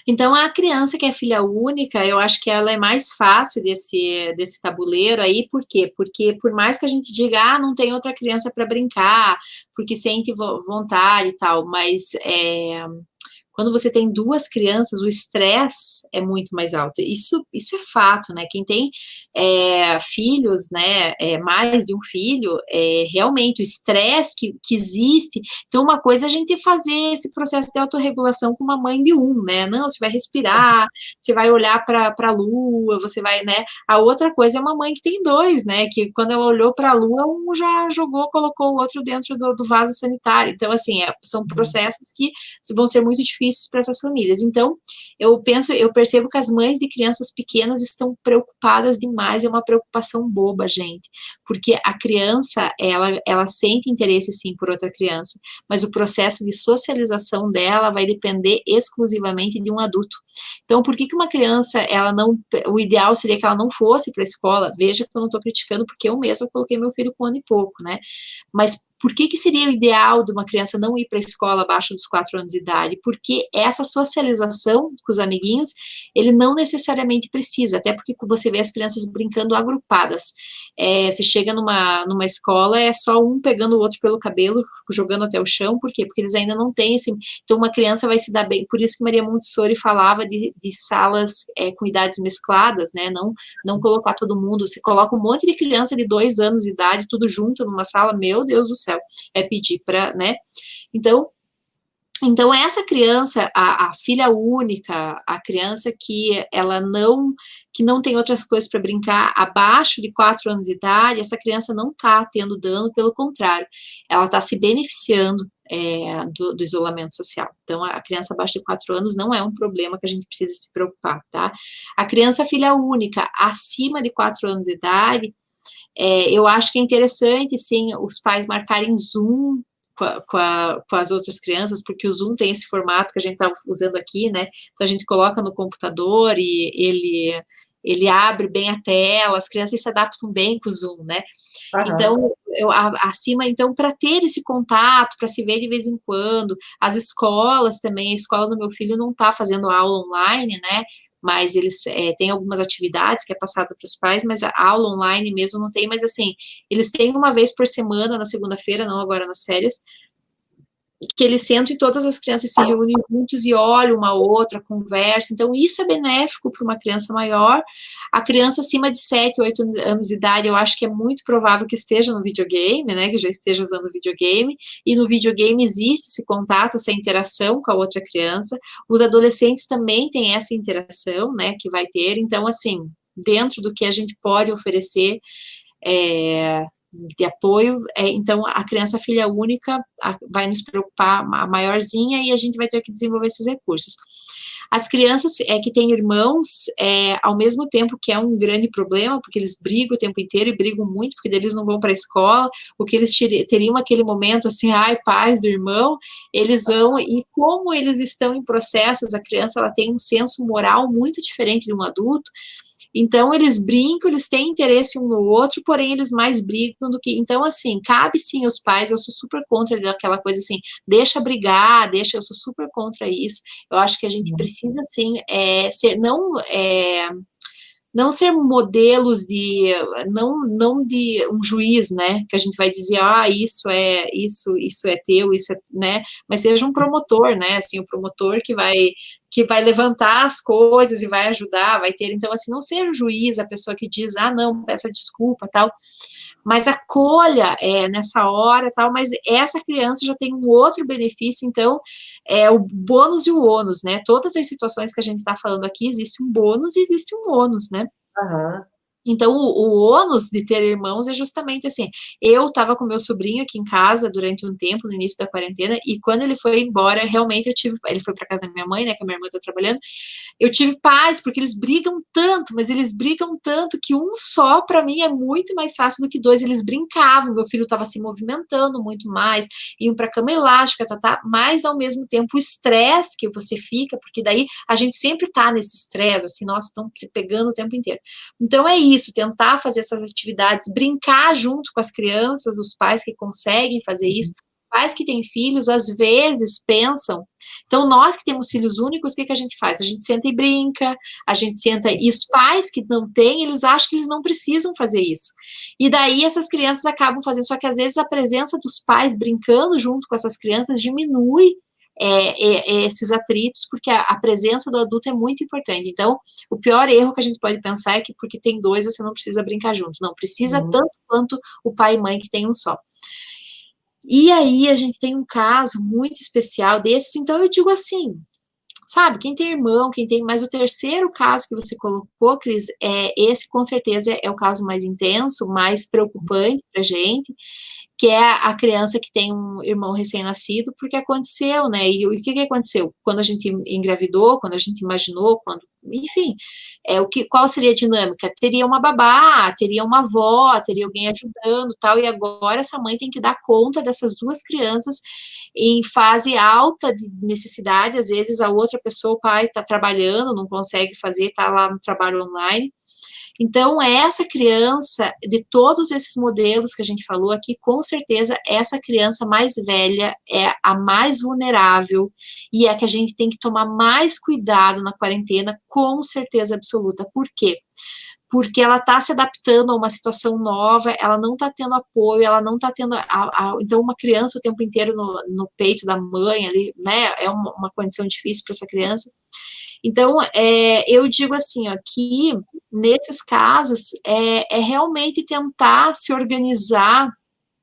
Então, a criança que é filha única, eu acho que ela é mais fácil desse tabuleiro aí, por quê? Porque por mais que a gente diga, não tem outra criança para brincar, porque sente vontade e tal, mas quando você tem duas crianças, o estresse é muito mais alto. Isso é fato, né? Quem tem filhos, né, mais de um filho, realmente o estresse que existe. Então, uma coisa é a gente fazer esse processo de autorregulação com uma mãe de um, né? Não, você vai respirar, você vai olhar para a lua, você vai, né? A outra coisa é uma mãe que tem dois, né? Que quando ela olhou para a lua, um já colocou o outro dentro do vaso sanitário. Então, assim, são processos que vão ser muito difíceis para essas famílias. Então, eu percebo que as mães de crianças pequenas estão preocupadas demais, é uma preocupação boba, gente, porque a criança, ela sente interesse, sim, por outra criança, mas o processo de socialização dela vai depender exclusivamente de um adulto. Então, por que uma criança, o ideal seria que ela não fosse para a escola? Veja que eu não estou criticando, porque eu mesma coloquei meu filho com 1 ano e pouco, né? Mas por que seria o ideal de uma criança não ir para a escola abaixo dos 4 anos de idade? Porque essa socialização com os amiguinhos, ele não necessariamente precisa, até porque você vê as crianças brincando agrupadas. Você chega numa escola, é só um pegando o outro pelo cabelo, jogando até o chão, por quê? Porque eles ainda não têm esse... Então, uma criança vai se dar bem, por isso que Maria Montessori falava de salas com idades mescladas, né? Não colocar todo mundo, você coloca um monte de criança de 2 anos de idade, tudo junto numa sala, meu Deus do céu, é pedir para, né? Então, Então, essa criança, a filha única, a criança que não tem outras coisas para brincar, abaixo de 4 anos de idade, essa criança não está tendo dano, pelo contrário, ela está se beneficiando do isolamento social. Então, a criança abaixo de 4 anos não é um problema que a gente precisa se preocupar, tá? A criança filha única, acima de 4 anos de idade, eu acho que é interessante, sim, os pais marcarem Zoom com as outras crianças, porque o Zoom tem esse formato que a gente está usando aqui, né? Então, a gente coloca no computador e ele abre bem a tela, as crianças se adaptam bem com o Zoom, né? Aham. Então, então, para ter esse contato, para se ver de vez em quando, as escolas também, a escola do meu filho não está fazendo aula online, né? Mas eles têm algumas atividades que é passada para os pais, mas a aula online mesmo não tem, mas assim, eles têm uma vez por semana, na segunda-feira, não agora nas férias, que eles sentam e todas as crianças se reúnem juntos e olham uma outra, conversam. Então, isso é benéfico para uma criança maior. A criança acima de 7, 8 anos de idade, eu acho que é muito provável que esteja no videogame, né? Que já esteja usando o videogame. E no videogame existe esse contato, essa interação com a outra criança. Os adolescentes também têm essa interação, né? Que vai ter. Então, assim, dentro do que a gente pode oferecer, de apoio, então a criança filha única vai nos preocupar, a maiorzinha, e a gente vai ter que desenvolver esses recursos. As crianças que têm irmãos, ao mesmo tempo que é um grande problema, porque eles brigam o tempo inteiro e brigam muito, porque eles não vão para a escola, o que eles teriam aquele momento assim, ai, paz do irmão, eles vão, e como eles estão em processos, a criança ela tem um senso moral muito diferente de um adulto, então, eles brincam, eles têm interesse um no outro, porém, eles mais brigam do que... Então, assim, cabe sim aos pais, eu sou super contra daquela coisa assim, deixa brigar, eu sou super contra isso. Eu acho que a gente precisa, sim, não ser modelos de, não de um juiz, né, que a gente vai dizer, isso é teu, isso é, né, mas seja um promotor, né, assim, o promotor que vai levantar as coisas e vai ajudar, vai ter, então, assim, não ser o juiz, a pessoa que diz, não, peça desculpa, tal, mas acolha nessa hora, tal, mas essa criança já tem um outro benefício, então, o bônus e o ônus, né, todas as situações que a gente está falando aqui, existe um bônus e existe um ônus, né. Aham. Então, o ônus de ter irmãos é justamente assim, eu estava com meu sobrinho aqui em casa durante um tempo, no início da quarentena, e quando ele foi embora, realmente ele foi para casa da minha mãe, né, que a minha irmã está trabalhando, eu tive paz, porque eles brigam tanto, mas eles brigam tanto que um só, para mim, é muito mais fácil do que dois. Eles brincavam, meu filho estava se movimentando muito mais, iam para cama elástica, mas ao mesmo tempo o estresse que você fica, porque daí a gente sempre tá nesse estresse, assim, nossa, estão se pegando o tempo inteiro. Então é isso, tentar fazer essas atividades, brincar junto com as crianças, os pais que conseguem fazer isso, pais que têm filhos, às vezes pensam, então nós que temos filhos únicos, o que a gente faz? A gente senta e brinca, a gente senta, e os pais que não têm, eles acham que eles não precisam fazer isso, e daí essas crianças acabam fazendo, só que às vezes a presença dos pais brincando junto com essas crianças diminui esses atritos, porque a presença do adulto é muito importante. Então, o pior erro que a gente pode pensar é que porque tem dois, você não precisa brincar junto. Não, precisa tanto quanto o pai e mãe que tem um só. E aí, a gente tem um caso muito especial desses, então eu digo assim, sabe, quem tem irmão, quem tem, mas o terceiro caso que você colocou, Cris, esse com certeza é o caso mais intenso, mais preocupante pra gente, que é a criança que tem um irmão recém-nascido, porque aconteceu, né, e o que aconteceu? Quando a gente engravidou, quando a gente imaginou, enfim, qual seria a dinâmica? Teria uma babá, teria uma avó, teria alguém ajudando, tal, e agora essa mãe tem que dar conta dessas duas crianças em fase alta de necessidade, às vezes a outra pessoa, o pai está trabalhando, não consegue fazer, está lá no trabalho online. Então, essa criança, de todos esses modelos que a gente falou aqui, com certeza, essa criança mais velha é a mais vulnerável e é a que a gente tem que tomar mais cuidado na quarentena, com certeza absoluta. Por quê? Porque ela está se adaptando a uma situação nova, ela não está tendo apoio, ela não está tendo... então, uma criança o tempo inteiro no peito da mãe, ali, né, é uma condição difícil para essa criança. Então, eu digo assim, ó, que nesses casos, realmente tentar se organizar,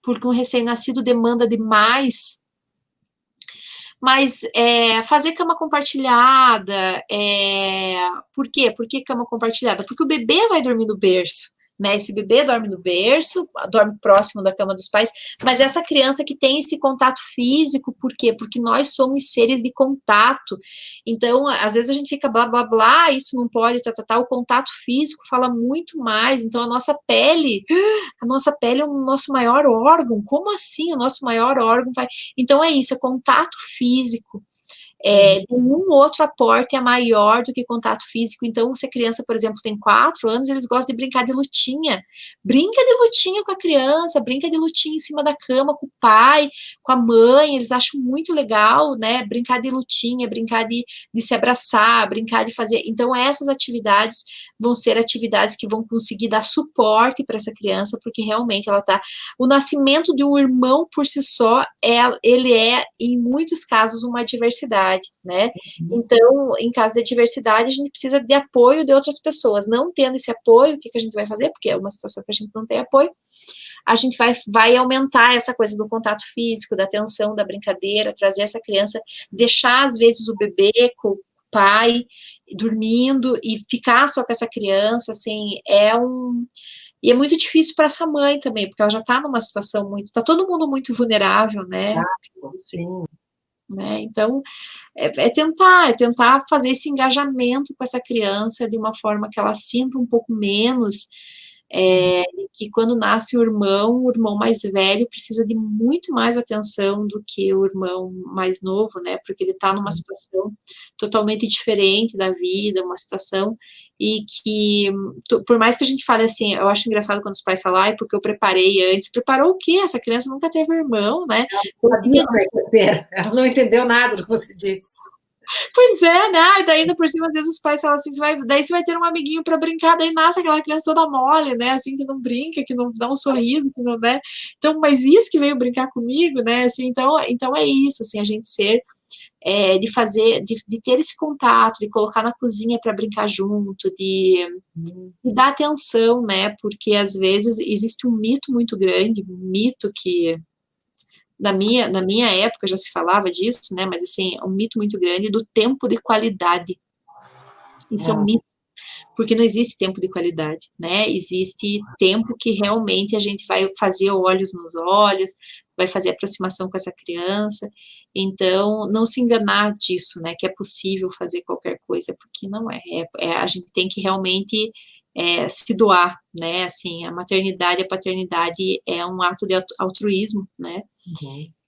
porque um recém-nascido demanda demais, Mas fazer cama compartilhada, por quê? Por que cama compartilhada? Porque o bebê vai dormir no berço, né? Esse bebê dorme no berço, dorme próximo da cama dos pais, mas essa criança que tem esse contato físico, por quê? Porque nós somos seres de contato. Então, às vezes a gente fica blá, blá, blá, isso não pode, o contato físico fala muito mais. Então, a nossa pele é o nosso maior órgão. Como assim o nosso maior órgão vai... Então, é isso, é contato físico. Nenhum outro aporte é maior do que contato físico. Então, se a criança, por exemplo, tem 4 anos, eles gostam de brincar de lutinha. Brinca de lutinha com a criança, brinca de lutinha em cima da cama com o pai, com a mãe, eles acham muito legal, né? Brincar de lutinha, brincar de se abraçar, brincar de fazer. Então, essas atividades vão ser atividades que vão conseguir dar suporte para essa criança, porque realmente ela tá. O nascimento de um irmão por si só, ele é, em muitos casos, uma adversidade. Né? Então, em caso de adversidade, a gente precisa de apoio de outras pessoas. Não tendo esse apoio, o que a gente vai fazer? Porque é uma situação que a gente não tem apoio, a gente vai aumentar essa coisa do contato físico, da atenção, da brincadeira, trazer essa criança, deixar, às vezes, o bebê com o pai dormindo e ficar só com essa criança, assim, E é muito difícil para essa mãe também, porque ela já está numa situação tá todo mundo muito vulnerável, né? Sim. Né? Então, tentar fazer esse engajamento com essa criança de uma forma que ela sinta um pouco menos, que quando nasce o irmão mais velho precisa de muito mais atenção do que o irmão mais novo, né? Porque ele está numa situação totalmente diferente da vida, uma situação e que, por mais que a gente fale assim, eu acho engraçado quando os pais falam, porque eu preparei antes. Preparou o quê? Essa criança nunca teve irmão, né? Ela não entendeu nada do que você disse. Pois é, né? E daí, ainda por cima, às vezes os pais falam assim, daí você vai ter um amiguinho para brincar, daí nasce aquela criança toda mole, né? Assim, que não brinca, que não dá um sorriso, que não, né? Então, mas isso que veio brincar comigo, né? Assim, então é isso, assim, a gente ser de ter esse contato, de colocar na cozinha para brincar junto, de dar atenção, né? Porque às vezes existe um mito muito grande, um mito que na minha época já se falava disso, né? Mas assim, é um mito muito grande do tempo de qualidade. Isso é um mito, porque não existe tempo de qualidade, né? Existe tempo que realmente a gente vai fazer olhos nos olhos, vai fazer aproximação com essa criança. Então, não se enganar disso, né? Que é possível fazer qualquer coisa, porque não é. A gente tem que realmente se doar, né? Assim, a maternidade, a paternidade é um ato de altruísmo, né?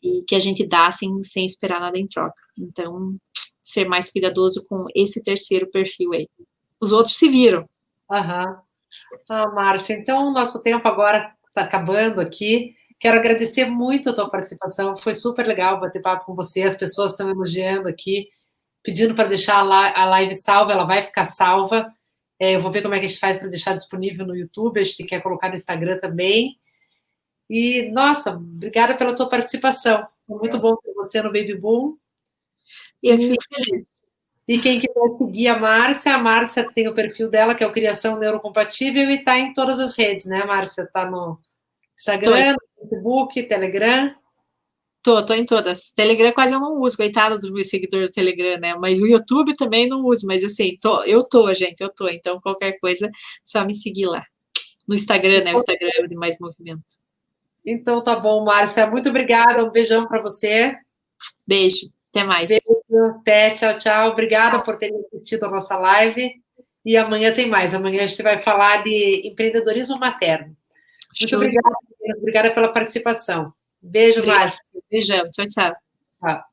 E que a gente dá sem esperar nada em troca. Então, ser mais cuidadoso com esse terceiro perfil aí. Os outros se viram. Márcia, então o nosso tempo agora está acabando aqui. Quero agradecer muito a tua participação. Foi super legal bater papo com você. As pessoas estão elogiando aqui, pedindo para deixar a live salva. Ela vai ficar salva. Eu vou ver como é que a gente faz para deixar disponível no YouTube. A gente quer colocar no Instagram também. E, nossa, obrigada pela tua participação. Foi muito bom ter você no Baby Boom. Eu fico feliz. E quem quiser seguir a Márcia tem o perfil dela, que é o Criação Neurocompatível, e está em todas as redes, né, Márcia? Está no Instagram, no Facebook, Telegram. Tô em todas. Telegram quase eu não uso, coitado do meu seguidor do Telegram, né? Mas o YouTube também não uso, mas assim, gente, eu tô. Então, qualquer coisa, só me seguir lá. No Instagram, né? O Instagram é o de mais movimento. Então, tá bom, Márcia. Muito obrigada. Um beijão para você. Beijo. Até mais. Beijo. Até. Tchau, tchau. Obrigada por terem assistido a nossa live. E amanhã tem mais. Amanhã a gente vai falar de empreendedorismo materno. Muito obrigada. Obrigada pela participação. Beijo, Márcia. Beijão. Tchau, tchau. Tchau.